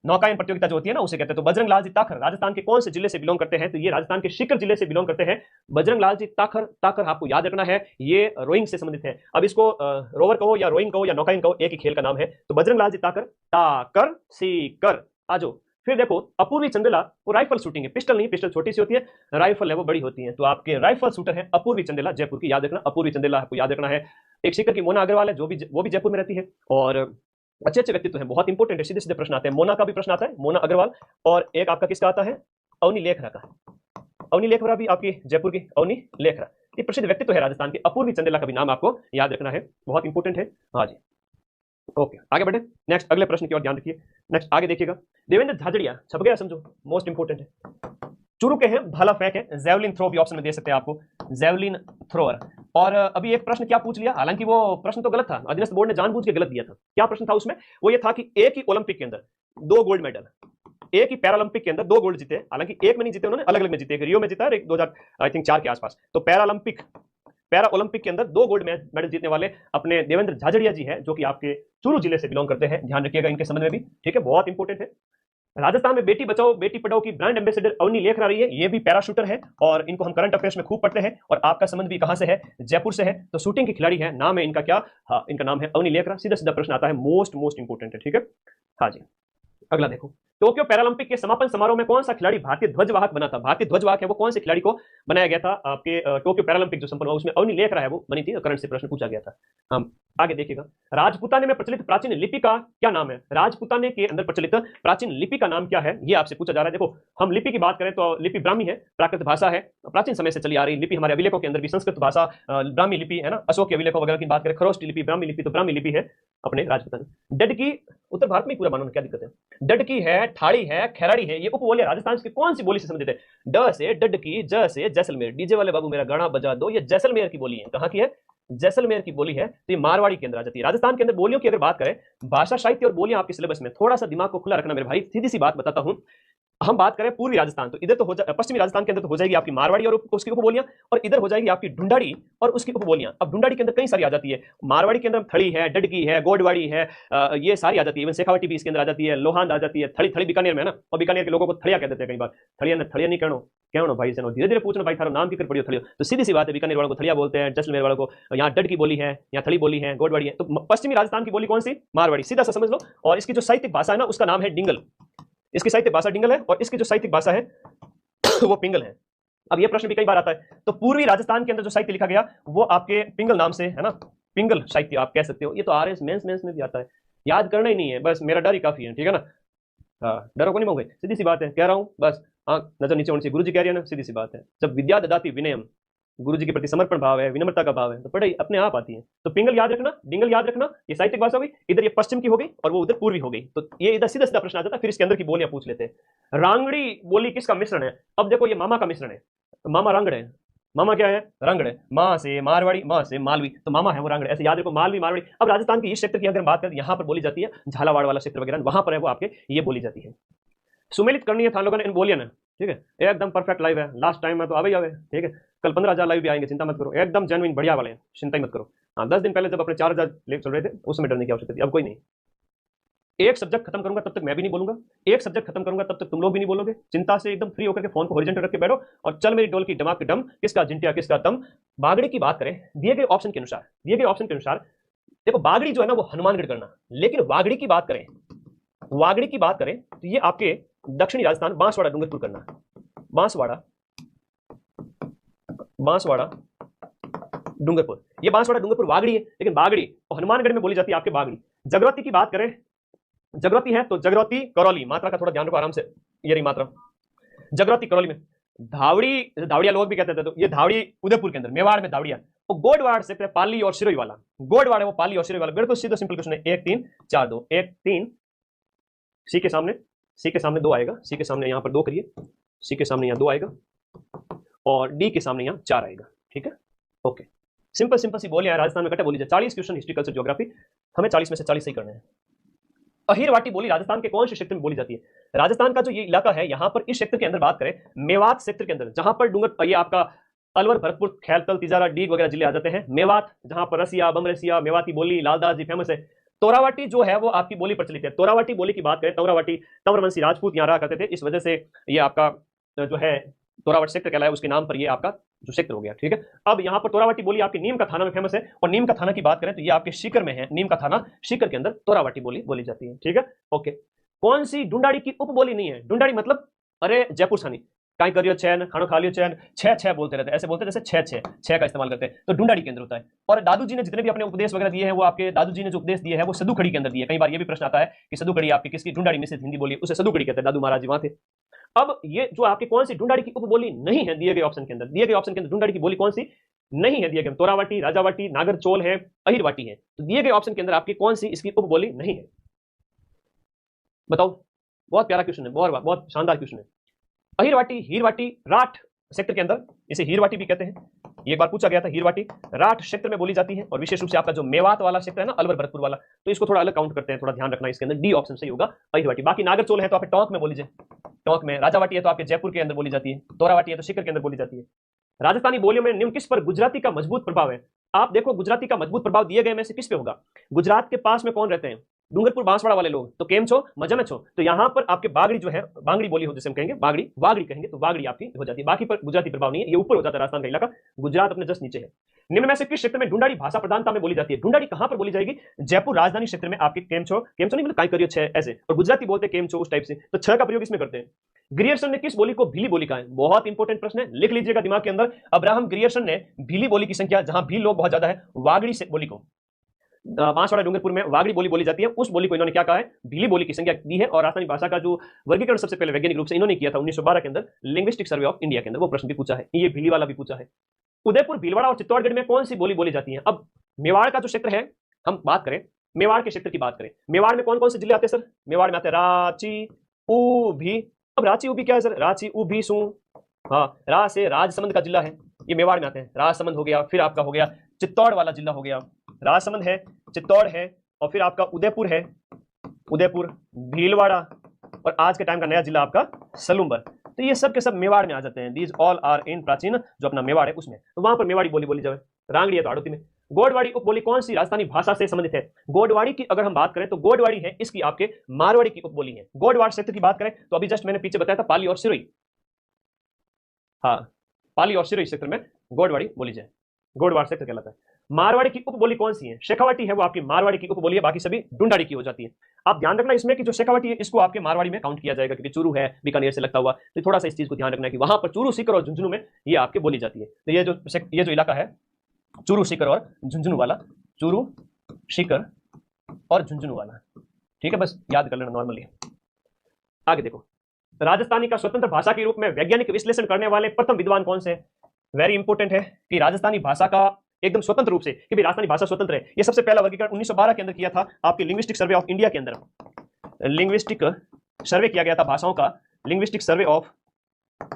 नौकायन प्रतियोगिता जो होती है ना उसे कहते हैं। तो बजरंग लाल जी ताखर राजस्थान के कौन से जिले से बिलोंग करते हैं? तो ये राजस्थान के सीकर जिले से बिलोंग करते हैं। बजरंग लाल जी ताखर, ताखर आपको याद रखना है, ये रोइंग से संबंधित है। अब इसको रोवर कहो या रोइंग कहो या नौकायन कहो, एक ही खेल का नाम है। तो बजरंग लाल जी ताखर, ताकर सीकर। आजो फिर देखो, अपूर्वी चंदेला, वो राइफल शूटिंग है, पिस्टल नहीं, पिस्टल छोटी सी होती है, राइफल है वो बड़ी होती है। तो आपके राइफल शूटर है अपूर्वी चंदेला, जयपुर की, याद रखना। अपूर्वी चंदेला आपको याद रखना है। एक सीकर की मोना अग्रवाल है, वो भी जयपुर में रहती है। और अच्छे अच्छे व्यक्तित्व हैं, बहुत इंपॉर्टेंट है, सीधे सीधे प्रश्न आते हैं। मोना का भी प्रश्न आता है, मोना अग्रवाल। और एक आपका किसका आता है? अवनी लेखरा का। अवनी लेखरा भी आपकी जयपुर की, अवनी लेखरा, ये प्रसिद्ध व्यक्तित्व है राजस्थान के। अपूर्वी चंदेला का भी नाम आपको याद रखना है, बहुत इंपॉर्टेंट है। हाँ जी, ओके, आगे बढ़े। नेक्स्ट अगले प्रश्न की ओर ध्यान रखिए। नेक्स्ट आगे देखिएगा, देवेंद्र झाझड़िया, छप गया समझो, मोस्ट इंपॉर्टेंट है। चुरू के हैं, भाला फेंक है, जेवलिन थ्रो भी ऑप्शन में दे सकते हैं आपको, जेवलिन थ्रोअर। और अभी एक प्रश्न क्या पूछ लिया, हालांकि वो प्रश्न तो गलत था, अधीनस्थ बोर्ड ने जानबूझ के गलत दिया था। क्या प्रश्न था उसमें? वो ये था कि एक ही ओलंपिक के अंदर 2 गोल्ड मेडल, एक ही पैरालंपिक के अंदर 2 गोल्ड जीते, हालांकि एक में नहीं जीते उन्होंने, अलग अलग में जीते, एक रियो में जीता और एक 2004 के आसपास। तो पैरा ओलंपिक के अंदर 2 गोल्ड मेडल जीतने वाले अपने देवेंद्र झाझड़िया जी हैं, जो कि आपके चूरू जिले से बिलोंग करते हैं। ध्यान रखिएगा इनके संबंध में भी, ठीक है, बहुत इंपॉर्टेंट है। राजस्थान में बेटी बचाओ बेटी पढ़ाओ की ब्रांड एम्बेसडर अवनी लेखरा रही है, ये भी पैराशूटर है, और इनको हम करंट अफेयर्स में खूब पढ़ते हैं। और आपका संबंध भी कहां से है? जयपुर से है। तो शूटिंग की खिलाड़ी है, नाम है इनका क्या? हाँ, इनका नाम है अवनी लेखरा। सीधा सीधा प्रश्न आता है, मोस्ट इंपॉर्टेंट है। ठीक है, हाँ जी, अगला देखो, टोक्यो पैरालंपिक के समापन समारोह में कौन सा खिलाड़ी भारतीय ध्वजवाहक बना था? भारतीय ध्वजवाहक है वो कौन से खिलाड़ी को बनाया गया था? आपके टोक्यो पैरालंपिक जो संपन्न हुआ उसमें अवनी लेखरा है वो बनी थी, करंट से प्रश्न पूछा गया था। हम आगे देखिएगा, राजपूताने में प्रचलित प्राचीन लिपि का क्या नाम है? राजपूताने के अंदर प्रचलित प्राचीन लिपि का नाम क्या है, ये आपसे पूछा जा रहा है। देखो, हम लिपि की बात करें तो लिपि ब्राह्मी है, प्राकृत भाषा है, प्राचीन समय से चली आ रही लिपि। हमारे अभिलेखों के अंदर भी संस्कृत भाषा ब्राह्मी लिपि है ना, अशोक के अभिलेखों वगैरह की बात करें, खरोष्ट लिपि, ब्राह्मी लिपि, तो ब्राह्मी लिपि है अपने राजपूताने। डडकी उत्तर भारत में पूरा मानो, क्या दिक्कत है? डडकी है, ठाड़ी है, खैराड़ी है, ये उपबोली राजस्थान की कौन सी बोली से संबंधित है? ड से डडकी, ज से जैसलमेर। डीजे वाले बाबू मेरा गाना बजा दो, ये जैसलमेर की बोली है। कहां की है? जैसलमेर की बोली है तो ये मारवाड़ी के अंदर आ जाती है। राजस्थान के अंदर बोलियों की अगर बात करें, भाषा साहित्य और बोलियां आपके सिलेबस में, थोड़ा सा दिमाग को खुला रखना मेरे भाई, सीधी सी बात बताता हूं। हम बात करें पूर्वी राजस्थान, तो इधर तो पश्चिमी राजस्थान के अंदर तो हो जाएगी आपकी मारवाड़ी और उसकी उपबोलियां, और इधर हो जाएगी आपकी ढूंढाड़ी और उसकी उपबोलियां। अब ढूंढाड़ी के अंदर कई सारी आ जाती है, मारवाड़ी के अंदर थड़ी है, डडकी है, गोडवाड़ी है, ये सारी आ जाती है, इवन शेखावटी भी इसके अंदर आ जाती है, लोहांद आ जाती है, थड़ी थड़ी बीकानेर में है ना, और बीकानेर के लोगों को थड़िया कह देते हैं कई बार, थड़िया नहीं कहनो कहनो भाई से धीरे धीरे पूछना भाई थारो नाम की कर पड़ियो थड़ियो, तो सीधी सी बात है, बीकानेर वालों को थड़िया बोलते हैं, जैसलमेर वालों को यहाँ डड की बोली है, यहाँ थड़ी बोली है, गोडवाड़ी है। तो पश्चिमी राजस्थान की बोली कौन सी? मारवाड़ी, सीधा सा समझ लो। और इसकी जो साहित्यिक भाषा है ना उसका नाम है डिंगल, इसकी साहित्यिक भाषा डिंगल है, और इसकी जो साहित्यिक भाषा है वो पिंगल है। अब ये प्रश्न भी कई बार आता है, तो पूर्वी राजस्थान के अंदर जो साहित्य लिखा गया वो आपके पिंगल नाम से है ना, पिंगल साहित्य आप कह सकते हो। ये तो आरएस मेंस में भी आता है, याद करना ही नहीं है, बस मेरा डर ही काफी है, ठीक है ना। हाँ, डरो को नहीं मांगे, सीधी सी बात है, कह रहा हूं बस। हाँ, नजर नीचे होनी चाहिए, गुरु जी कह रही है ना, सीधी सी बात है। जब विद्या ददाति विनयम, गुरु जी के प्रति समर्पण भाव है, विनम्रता का भाव है, तो पढ़ाई अपने आप आती है। तो पिंगल याद रखना, डिंगल याद रखना, ये साहित्यिक भाषा हुई, इधर ये पश्चिम की हो गई और वो उधर पूर्वी हो गई। तो ये इधर सीधा सीधा प्रश्न आ जाता है, फिर इसके अंदर की बोलियां पूछ लेते हैं। रांगड़ी बोली किसका मिश्रण है? अब देखो ये मामा का मिश्रण है, तो मामा रांगड़ है, मामा क्या है? रांगड़ है। माँ से मारवाड़ी, माँ से मालवी, तो मामा है वो रांगड़, ऐसे याद रखो, मालवी मारवाड़ी। अब राजस्थान की इस क्षेत्र की अगर बात करें, यहाँ पर बोली जाती है, झालावाड़ वाला क्षेत्र वगैरह वहां पर है वो आपके ये बोली जाती है। सुमेलित करनी है था लोगों ने इन बोलियां, ठीक है, एकदम परफेक्ट लाइव है, लास्ट टाइम में तो आवे आवे, ठीक है, कल 15,000 लाइव भी आएंगे, चिंता मत करो, एकदम जेन्युइन बढ़िया वाले हैं, चिंता ही मत करो। हाँ, 10 दिन पहले जब अपने 4,000 लेव चल रहे थे उस समय डरने की आवश्यकता थी, अब कोई नहीं। एक सब्जेक्ट खत्म करूंगा तब तक मैं भी नहीं बोलूंगा, एक सब्जेक्ट खत्म करूंगा तब तक तुम लोग भी नहीं बोलोगे। चिंता से एकदम फ्री होकर के फोन को हॉरिजॉन्टल रख के बैठो और चल मेरी डोल की डमाक डम, किसका जिंटिया किसका तम। बागड़ी की बात करें, दिए गए ऑप्शन के अनुसार, दिए गए ऑप्शन के अनुसार देखो, बागड़ी जो है ना वो हनुमानगढ़ करना, लेकिन वागड़ी की बात करें, वागड़ी की बात करें तो ये आपके दक्षिणी राजस्थान बांसवाड़ा डूंगरपुर करना, बांसवाड़ा, बांसवाड़ा डूंगरपुर, ये बांसवाड़ा डूंगरपुर वागड़ी है, लेकिन बागड़ी और हनुमानगढ़ में बोली जाती है आपके बागड़ी। जगरौती की बात करें, जगरौती है तो जगरौती करौली, मात्रा का थोड़ा ध्यान रखो आराम से, ये रही मात्रा, जगरौती करौली में। धावड़ी, धावड़िया लोग भी कहते थे, तो ये धावड़ी उदयपुर के अंदर, मेवाड़ में धावड़िया। वो गोडवाड़ से पाली और सिरोही वाला, गोडवाड़ है वो पाली और सिरोही वाला। बिल्कुल सीधा सिंपल क्वेश्चन है, 1 3 4 2, 1 3, सी के सामने, सी के सामने 2 आएगा, सी के सामने यहाँ पर 2 करिए, सी के सामने यहाँ 2 आएगा, और डी के सामने यहाँ 4 आएगा, ठीक है, ओके। सिंपल सिंपल सी बोलियां राजस्थान में कटे बोली जाए। 40 क्वेश्चन हिस्ट्री कल्चर ज्योग्राफी, हमें 40 में से 40 सही करने हैं। अहिरवाटी बोली राजस्थान के कौन से क्षेत्र में बोली जाती है? राजस्थान का जो ये इलाका है, यहाँ पर इस क्षेत्र के अंदर बात करें, मेवात क्षेत्र के अंदर, जहां पर डूंगर, ये आपका अलवर, भरतपुर, खैलतल, तिजारा, डीग वगैरह जिले आ जाते हैं। मेवात, जहां पर रसिया, बमरसिया, मेवाती बोली, लालदास जी फेमस है। तोरावाटी जो है वो आपकी बोली प्रचलित है। तोरावाटी बोली की बात करें, तोरावाटी तंवरवंशी राजपूत यहाँ रहा करते थे, इस वजह से ये आपका जो है तोरावट क्षेत्र कहलाया, उसके नाम पर ये आपका जो क्षेत्र हो गया, ठीक है। अब यहाँ पर तोरावाटी बोली आपकी नीम का थाना में फेमस है, और नीम का थाना की बात करें तो ये आपके सीकर में है, नीम का थाना सीकर के अंदर तोरावाटी बोली बोली जाती है, ठीक है, ओके। कौन सी ढूंढाड़ी की उपबोली नहीं है? ढूंढाड़ी मतलब, अरे जयपुर सानी, काई करियो चैन, खानो खा लियो चैन, छह छह बोलते रहते हैं, ऐसे बोलते हैं जैसे छह छह छह का इस्तेमाल करते हैं, तो ढूंढाड़ी के अंदर होता है। और दादू जी ने जितने भी अपने उपदेश वगैरह दिए हैं, वो आपके दादू जी ने जो उपदेश दिए हैं वो सदुखड़ी के अंदर दिए। कई बार ये भी प्रश्न आता है कि सदुखड़ी आपकी किसकी? ढूंढाड़ी में से हिंदी बोली, उसे सदुखड़ी कहते हैं, दादू महाराज जी वहां थे। अब ये जो आपकी कौन सी ढूंढाड़ी की उपबोली नहीं है दिए गए ऑप्शन के अंदर, दिए गए ऑप्शन के अंदर ढूंढाड़ी की बोली कौन सी नहीं है दिए गए? तोरावाटी, राजावाटी, नागरचोल है, अहिरवाटी है। तो दिए गए ऑप्शन के अंदर आपकी कौन सी इसकी उपबोली नहीं है? बताओ, बहुत प्यारा क्वेश्चन है, बहुत बहुत शानदार क्वेश्चन है। अहिरवाटी, हीरवाटी, राठ क्षेत्र के अंदर, इसे हीरवाटी भी कहते हैं, ये एक बार पूछा गया था। हीरवाटी राठ क्षेत्र में बोली जाती है, और विशेष रूप से आपका जो मेवात वाला क्षेत्र है ना, अलवर भरतपुर वाला, तो इसको थोड़ा अलग काउंट करते हैं, थोड़ा ध्यान रखना, इसके अंदर डी ऑप्शन सही होगा, अहिरवाटी। बाकी नागरचोल है तो आपके टोंक में बोली जाए, टोंक में। राजावाटी है तो आपके जयपुर के अंदर बोली जाती है, तोरावाटी है तो सीकर के अंदर बोली जाती है। राजस्थानी बोलियों में निम्न किस पर गुजराती का मजबूत प्रभाव है? आप देखो, गुजराती का मजबूत प्रभाव दिए गए में से किस पे होगा? गुजरात के पास में कौन रहते हैं? डूंगरपुर बांसवाड़ा वाले लोग, तो केम छो, मजा में छो, तो यहाँ पर आपके बागड़ी जो है, बांगड़ी बोली हो जैसे हम कहेंगे, बागड़ी वागड़ी कहेंगे, तो वागड़ी आपकी हो जाती है। बाकी पर गुजराती प्रभाव नहीं है, ये ऊपर हो जाता है राजस्थान का इलाका, गुजरात अपने जस्ट नीचे है। निम्न में से किस क्षेत्र में ढूंढाड़ी भाषा प्रधानता में बोली जाती है? ढूंढाड़ी कहां पर बोली जाएगी? जयपुर राजधानी क्षेत्र में आपके केम छो नहीं मतलब काय करियो छह ऐसे, और गुजराती बोलते हैं केम छो उस टाइप से, तो छह का प्रयोग इसमें करते हैं। ग्रियर्सन ने किस बोली को भीली बोली कहा है? बहुत इंपॉर्टेंट प्रश्न है, लिख लीजिएगा दिमाग के अंदर। अब्राहम ग्रियर्सन ने भीली बोली की संख्या, जहां भील लोग बहुत ज्यादा है, वागड़ी से बोली को, बांसवाड़ा डूंगरपुर में वागड़ी बोली बोली जाती है, उस बोली को इन्होंने क्या कहा है? भीली बोली की संख्या दी है। और राजस्थानी भाषा का जो वर्गीकरण सबसे पहले वैज्ञानिक रूप से इन्होंने किया था 1912 के अंदर, लिंग्विस्टिक सर्वे ऑफ इंडिया के अंदर, वो प्रश्न भी पूछा है, ये भीली वाला भी पूछा है। उदयपुर, भीलवाड़ा और चित्तौड़गढ़ में कौन सी बोली बोली जाती है? अब मेवाड़ का जो क्षेत्र है, हम बात करें मेवाड़ के क्षेत्र की बात करें, मेवाड़ में कौन कौन से जिले आते हैं सर? मेवाड़ में आते हैं रांची, ऊभी। अब रांची ऊभी क्या है सर? रांची ऊभी सू, हाँ, रा से राजसमंद का जिला है, ये मेवाड़ में आते हैं। राजसमंद हो गया, फिर आपका हो गया चित्तौड़ वाला जिला हो गया, राजसमंद है, चित्तौड़ है, और फिर आपका उदयपुर है, उदयपुर, भीलवाड़ा, और आज के टाइम का नया जिला आपका सलूम्बर। तो ये सब के सब मेवाड़ में आ जाते हैं। दीज ऑल आर इन प्राचीन, जो अपना मेवाड़ है उसमें, तो वहां पर मेवाड़ी बोली बोली जाए। रांगड़ी है तो हाड़ौती में। गोडवाड़ी उपबोली कौन सी राजस्थानी भाषा से संबंधित है? गोडवाड़ी की अगर हम बात करें तो गोडवाड़ी है इसकी आपके मारवाड़ी की उपबोली है। गोडवाड़ क्षेत्र की बात करें तो अभी जस्ट मैंने पीछे बताया था पाली और सिरोही, हाँ पाली और सिरोही क्षेत्र में गोडवाड़ी बोली जाए, गोडवाड़ क्षेत्र कहलाता है। मारवाड़ी की उपबोली कौन सी है? शेखावाटी है वो आपकी मारवाड़ी की उपबोली है, बाकी सभी ढूंढाड़ी की हो जाती है। आप ध्यान रखना इसमें कि जो शेखावाटी है इसको आपके मारवाड़ी में काउंट किया जाएगा, क्योंकि चूरू है बीकानेर से लगता हुआ, तो थोड़ा सा इस चीज को ध्यान रखना है कि वहां पर चूरू, सीकर और झुंझुनू में ये आपके बोली जाती है। तो ये जो इलाका है चूरू, सीकर और झुंझुनू वाला, चूरू, सीकर और झुंझुनू वाला, ठीक है, बस याद कर लेना नॉर्मली। आगे देखो, राजस्थानी का स्वतंत्र भाषा के रूप में वैज्ञानिक विश्लेषण करने वाले प्रथम विद्वान कौन से? वेरी इंपॉर्टेंट है कि राजस्थानी भाषा का एकदम स्वतंत्र रूप से, कि भाई राजस्थानी भाषा स्वतंत्र है, ये सबसे पहला वर्गीकरण 1912 के अंदर किया था आपके लिंग्विस्टिक सर्वे ऑफ इंडिया के अंदर। लिंग्विस्टिक सर्वे किया गया था भाषाओं का, लिंग्विस्टिक सर्वे ऑफ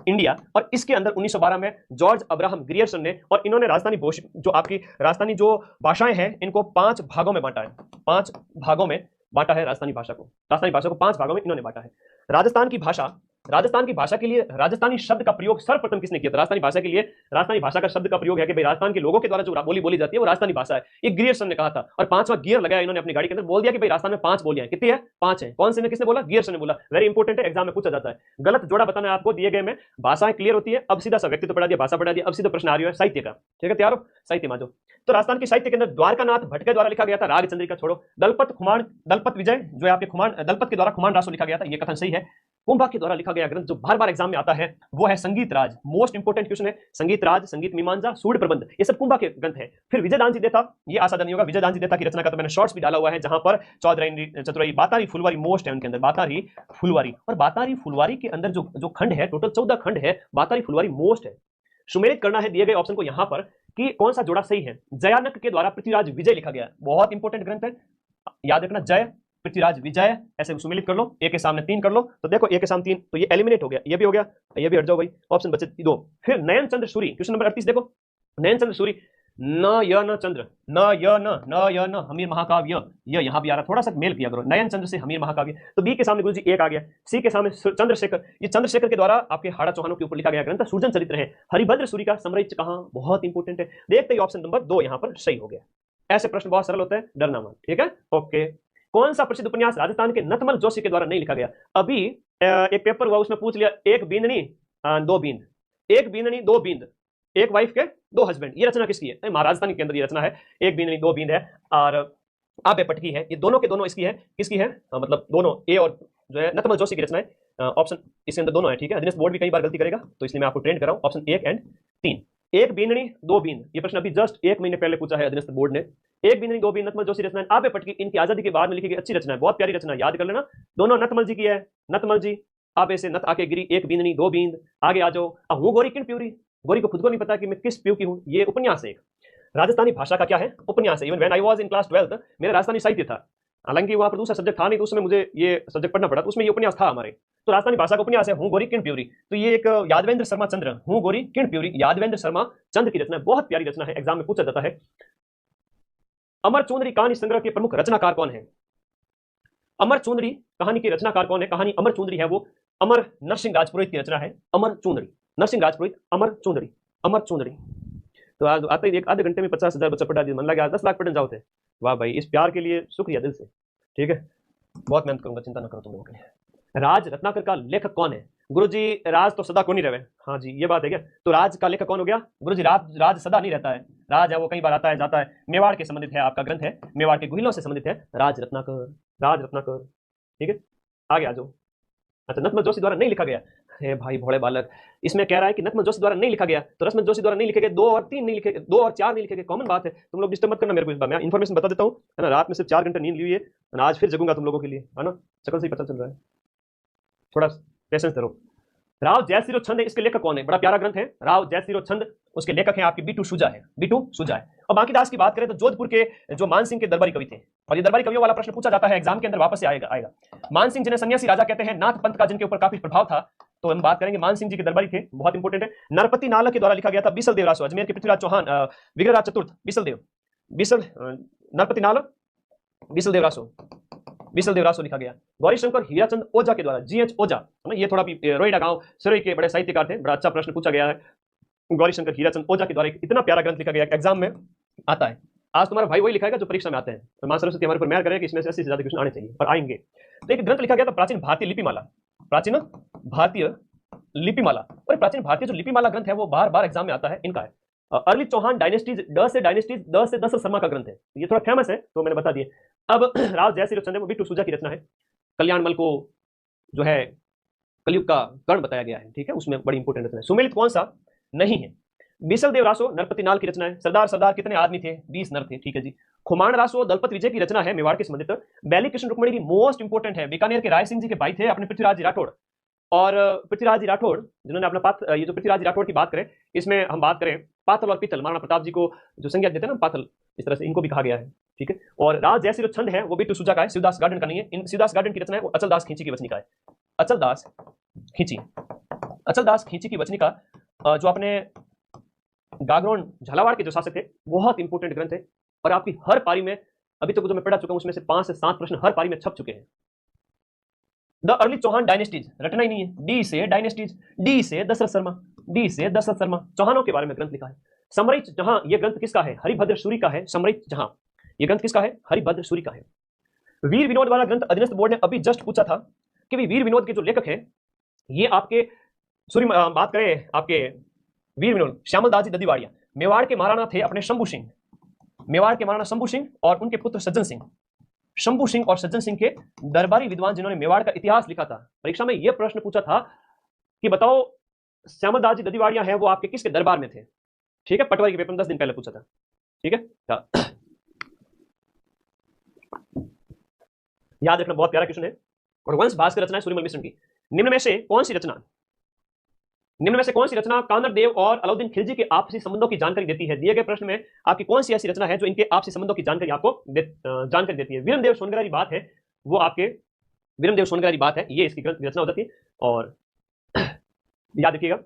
इंडिया, और इसके अंदर 1912 में जॉर्ज अब्राहम ग्रियर्सन ने, और इन्होंने राजस्थानी जो आपकी राजस्थानी जो भाषाएं हैं इनको 5 भागों में बांटा है, 5 भागों में बांटा है राजस्थानी भाषा को। राजस्थानी भाषा को 5 भागों में इन्होंने बांटा है। राजस्थान की भाषा के लिए राजस्थानी शब्द का प्रयोग सर्वप्रथम किसने किया था? राजस्थानी भाषा के लिए राजस्थानी भाषा का शब्द का प्रयोग है कि भाई राजस्थान के लोगों के द्वारा जो बोली बोली जाती है वो राजस्थानी भाषा है, ये ग्रियर्सन ने कहा था। और 5वां गियर लगाया इन्होंने अपनी गाड़ी के अंदर, बोल दिया कि भाई राजस्थान में 5 बोलियां हैं। कितनी है? 5 है। कौन से ने, किसने बोला? ग्रियर्सन ने बोला। वेरी इंपॉर्टेंट है, एग्जाम में पूछा जाता है। गलत जोड़ा बताना है आपको, दिए गए में भाषाएं क्लियर होती है। अब सीधा सा व्यक्तित्व पढ़ा दिया, भाषा पढ़ा दिया, अब सीधा प्रश्न आ रही है साहित्य का, ठीक है, तैयार हो? साहित्य में जो तो राजस्थान के साहित्य के अंदर द्वारकानाथ भट्ट के द्वारा लिखा गया था राग चंद्रिका, छोड़ो। दलपत विजय जो है आपके दलपत के द्वारा खुमान रासो लिखा गया था, ये कथन सही है। कुंभा के द्वारा लिखा गया ग्रंथ जो बार बार एग्जाम में आता है वो है संगीत राज, मोस्ट इंपोर्टेंट क्वेश्चन है। संगीत राज, संगीत मीमांसा, सूड प्रबंध, ये सब कुंभा के ग्रंथ है। फिर विजयदान जी देता, ये आसाद नहीं होगा, विजयदान जी देता की रचना का तो मैंने शॉर्ट्स भी डाला हुआ है, जहां पर चौधरी, चतुराई, बातारी, फुलवारी मोस्ट है उनके अंदर, बातारी फुलवारी। और बातारी फुलवारी के अंदर जो खंड है, टोटल 14 खंड है, बातारी फुलवारी मोस्ट है। सुमेलित करना है दिए गए ऑप्शन को यहां पर कि कौन सा जोड़ा सही है। जयानक के द्वारा पृथ्वीराज विजय लिखा गया, बहुत इंपॉर्टेंट ग्रंथ है, याद रखना। जय, पृथ्वीराज, विजय, ऐसे सुमेलित कर लो, ए के सामने 3 कर लो, तो देखो ए के सामने 3, तो ये एलिमिनेट हो गया, ये भी हो गया, ये भी हट जाओ भाई, ऑप्शन बचे 2। फिर नयन चंद्र सूरी, क्वेश्चन नंबर 38 देखो, नयन चंद्र सूरी, न य न चंद्र, न य न य न, हमीर महाकाव्य, ये यहां भी आ रहा, थोड़ा सा मेल किया करो, नयन चंद्र से हमीर महाकाव्य। तो बी के सामने गुरुजी 1 आ गया, सी के सामने चंद्रशेखर, ये चंद्रशेखर के द्वारा आपके हाड़ा चौहानों के ऊपर लिखा गया ग्रंथ सूर्जन चरित्र है। हरिभद्र सूरी का समरहित कहां, बहुत इंपॉर्टेंट है, देखते ही ऑप्शन नंबर 2 यहां पर सही हो गया। ऐसे प्रश्न बहुत सरल होते हैं, डरना मत, ठीक है, ओके। कौन सा प्रसिद्ध उपन्यास राजस्थान के नथमल जोशी के द्वारा नहीं लिखा गया? अभी एक पेपर हुआ उसमें पूछ लिया, एक बींदनी 2 बींद, एक बींदनी 2 बींद, एक वाइफ के 2 हस्बैंड, ये रचना किसकी है? महाराजस्थानी के अंदर ये रचना है, एक बींदनी 2 बींद है, और आबे पटकी है, ये दोनों के दोनों इसकी है, किसकी है? मतलब दोनों ए और जो है नथमल जोशी की रचना है। ऑप्शन इसके अंदर दोनों है, ठीक है। अधीनस्थ बोर्ड भी कई बार गलती करेगा, तो इसलिए मैं आपको ट्रेंड कर रहा हूं, ऑप्शन 1 एंड 3। एक बींदनी 2 बींद, ये प्रश्न अभी जस्ट 1 महीने पहले पूछा है अधीनस्थ बोर्ड ने। एक बींदनी 2 बींद, नथमल जोशी रचना, आबे पटकी इनकी आजादी के बाद में लिखी गई अच्छी रचना है, बहुत प्यारी रचना, याद कर लेना। दोनों नथमल जी की है, नथमल जी, आबे से नथ आके गिरी, एक बींदनी 2 बींद। आगे आ जाओ, हूँ गोरी किन प्यूरी, गोरी को खुद को नहीं पता कि मैं किस प्यू की हूँ, ये उपन्यास है एक। राजस्थानी भाषा का क्या है? उपन्यास है। Even when I was in class 12 मेरा राजस्थानी साहित्य था, हालांकि वहां पर दूसरा सब्जेक्ट था नहीं, तो उसमें मुझे ये सब्जेक्ट पढ़ना पड़ा, तो उसमें ये उपन्यास था हमारे। तो राजस्थानी भाषा का उपन्यास है हूँ गोरी किण प्यूरी, तो ये एक यादवेंद्र शर्मा चंद्र, हूँ गोरी किण प्यूरी, यादवेंद्र शर्मा चंद्र की रचना है, बहुत प्यारी रचना है, एग्जाम में पूछा जाता है। अमर चौधरी कहानी संग्रह के प्रमुख रचनाकार कौन है? अमर चौधरी कहानी के रचनाकार कौन है? कहानी अमर चौधरी है वो अमर नरसिंह राजपुरोहित की रचना है, अमर चौधरी, नरसिंह राजपुरोहित, अमर चौधरी, अमर चौधरी। तो आज आते ही 1 आधे घंटे में 50,000 बच्चा पढ़ा दिया, मन लगा 10 लाख पढ़ने जाओ थे, वाह भाई, इस प्यार के लिए शुक्रिया दिल से, ठीक है, बहुत मेहनत करूंगा, चिंता ना करो तुम लोगों के लिए। राज रत्नाकर का लेखक कौन है? गुरुजी राज तो सदा को नहीं रहे, हाँ जी ये बात है क्या? तो राज का लेखक कौन हो गया? गुरुजी राज सदा नहीं रहता है, राज है वो कई बार आता है जाता है। मेवाड़ के संबंधित है आपका ग्रंथ है, मेवाड़ के गुहिलों से संबंधित है राज रत्नाकर, राज रत्नाकर, ठीक है। आगे आ जाओ। अच्छा, नथमल जोशी द्वारा नहीं लिखा गया, हे भाई भोले बालक, इसमें कह रहा है कि नथमल जोशी द्वारा नहीं लिखा गया, तो रसमल जोशी द्वारा नहीं लिखे गए, 2 और 3 नहीं लिखे, 2 और 4 नहीं लिखे गए, कॉमन बात है, तुम लोग डिस्टर्ब मत करना मेरे को, इस बार मैं इन्फॉर्मेशन बता देता हूँ, है ना। रात में सिर्फ 4 घंटे नींद ली हुई है, आज फिर जगूंगा तुम लोगों के लिए, है ना, शकल से ही पता चल रहा है, थोड़ा पेशेंस करो। राव जयसिरो छंद है, इसके लेखक कौन है? बड़ा प्यारा ग्रंथ है राव जयसिरो छंद, उसके लेखक हैं आपके बीटू सुजा है, बीटू सुजा है। और बांकीदास की बात करें तो जोधपुर के जो मान सिंह के दरबारी कवि थे, और ये दरबारी कवियों वाला प्रश्न पूछा जाता है एग्जाम के अंदर, वापस से आएगा। मान सिंह जिन्हें सन्यासी राजा कहते हैं, नाथ पंथ का जिनके ऊपर काफी प्रभाव था, तो हम बात करेंगे मान सिंह जी के दरबारी थे, बहुत इंपॉर्टेंट है। नरपति नाला के द्वारा लिखा गया था बीसल देव रासो, अजमेर के पृथ्वीराज चौहान, विग्रहराज चतुर्थ, नरपति नाला बीसल देव रासो लिखा गया। गौरीशंकर हीराचंद ओझा के द्वारा, GH ओझा, ये थोड़ा भी रोहिड़ा गांव सिरोही के बड़े साहित्यकार थे, बड़ा अच्छा प्रश्न पूछा गया है। गौरीशंकर हीराचंद ओझा के द्वारा इतना प्यारा ग्रंथ लिखा गया एग्जाम में आता है। आज तुम्हारा भाई वही लिखाएगा जो परीक्षा में आते हैं, तो मां सरस्वती हमारे पर मेहर करें कि इसमें से 80 से ज्यादा क्वेश्चन आने चाहिए और आएंगे। तो एक ग्रंथ लिखा गया था प्राचीन भारतीय लिपिमाला, प्राचीन भारतीय लिपिमाला। और प्राचीन भारतीय जो लिपिमाला ग्रंथ है वो बार बार एग्जाम में आता है, इनका है अर्ली चौहान डायनेस्टीज, द से दशरथ शर्मा का ग्रंथ है, ये थोड़ा फेमस है तो मैंने बता दिया। अब राज जयसिंह चंद्र वो बिट्टू सूजा की रचना है। कल्याणमल को जो है कलयुग का कर्ण बताया गया है, ठीक है, उसमें बड़ी इंपॉर्टेंट रचना है। सुमेलित कौन सा नहीं है। बीसल देव रासो नरपति नाल की रचना है। सरदार कितने आदमी थे, 20 नर थे, ठीक है जी। खुमान रासो दलपत विजय की रचना है, मेवाड़ के संबंधित। बैली कृष्ण रुक्मणी की मोस्ट इंपोर्टेंट है, बीकानेर के राय सिंह जी के भाई थे अपने पृथ्वीराज जी राठौड़। और पृथ्वीराज जी राठौड़ जिन्होंने अपना ये जो पृथ्वीराज जी राठौड़ की बात करें, इसमें हम बात करें पाथल और पीतल, महाराणा प्रताप जी को जो संज्ञा देते हैं ना पाथल, इस तरह से इनको भी कहा गया है, ठीक है। और राज जैसे जो छंद है वो बिट्टू सूजा का है, शिवदास गार्डन का नहीं है। इन शिवदास गार्डन की रचना है वो अचलदास खींची की वचनिका है। अचलदास खींची की वचनिका जो अपने गागरोन झालावाड़ के जो शासक थे, बहुत इंपॉर्टेंट ग्रंथ है। और आपकी हर पारी में अभी तक जो मैं पढ़ा चुका हूं उसमें से 5 से 7 प्रश्न हर पारी में छप चुके हैं। द अर्ली चौहान डायनेस्टीज, रटना ही नहीं है, डी से डायनेस्टीज, डी से दशरथ शर्मा, चौहानों के बारे में ग्रंथ लिखा है। समरित जहां, ये ग्रंथ किसका है, हरिभद्र सूरी का है। समरित जहां, ये ग्रंथ किसका है, हरिभद्र सूरी का है। वीर विनोद वाला ग्रंथ अधीनस्थ बोर्ड ने अभी जस्ट पूछा था कि वीर विनोद के जो लेखक हैं ये आपके सूरी, बात करें आपके वीर विनोद श्यामलदास जी ददीवाड़िया, मेवाड़ के महाराणा थे अपने शंभू सिंह और उनके पुत्र सज्जन सिंह। शंभू सिंह और सज्जन सिंह के दरबारी विद्वान जिन्होंने मेवाड़ का इतिहास लिखा था। परीक्षा में यह प्रश्न पूछा था कि बताओ श्यामलदास जी ददीवाड़िया है वो आपके किसके दरबार में थे, ठीक है। पटवारी के पेपर में 10 दिन पहले पूछा था, ठीक है। याद रखना, बहुत प्यारा क्वेश्चन है। और वंश भास्कर रचना है सूर्यमल मिश्र की। निम्न में से कौन सी रचना कानर देव और अलाउद्दीन खिलजी के आपसी संबंधों की जानकारी देती है। दिए गए प्रश्न में आपकी कौन सी ऐसी रचना है जो इनके आपसी संबंधों की जानकारी आपको जानकारी देती है। वीरमदेव सोनगरारी बात है वो आपके वीरमदेव सोनगरारी बात है, ये इसकी रचना हो जाती है। और याद रखिएगा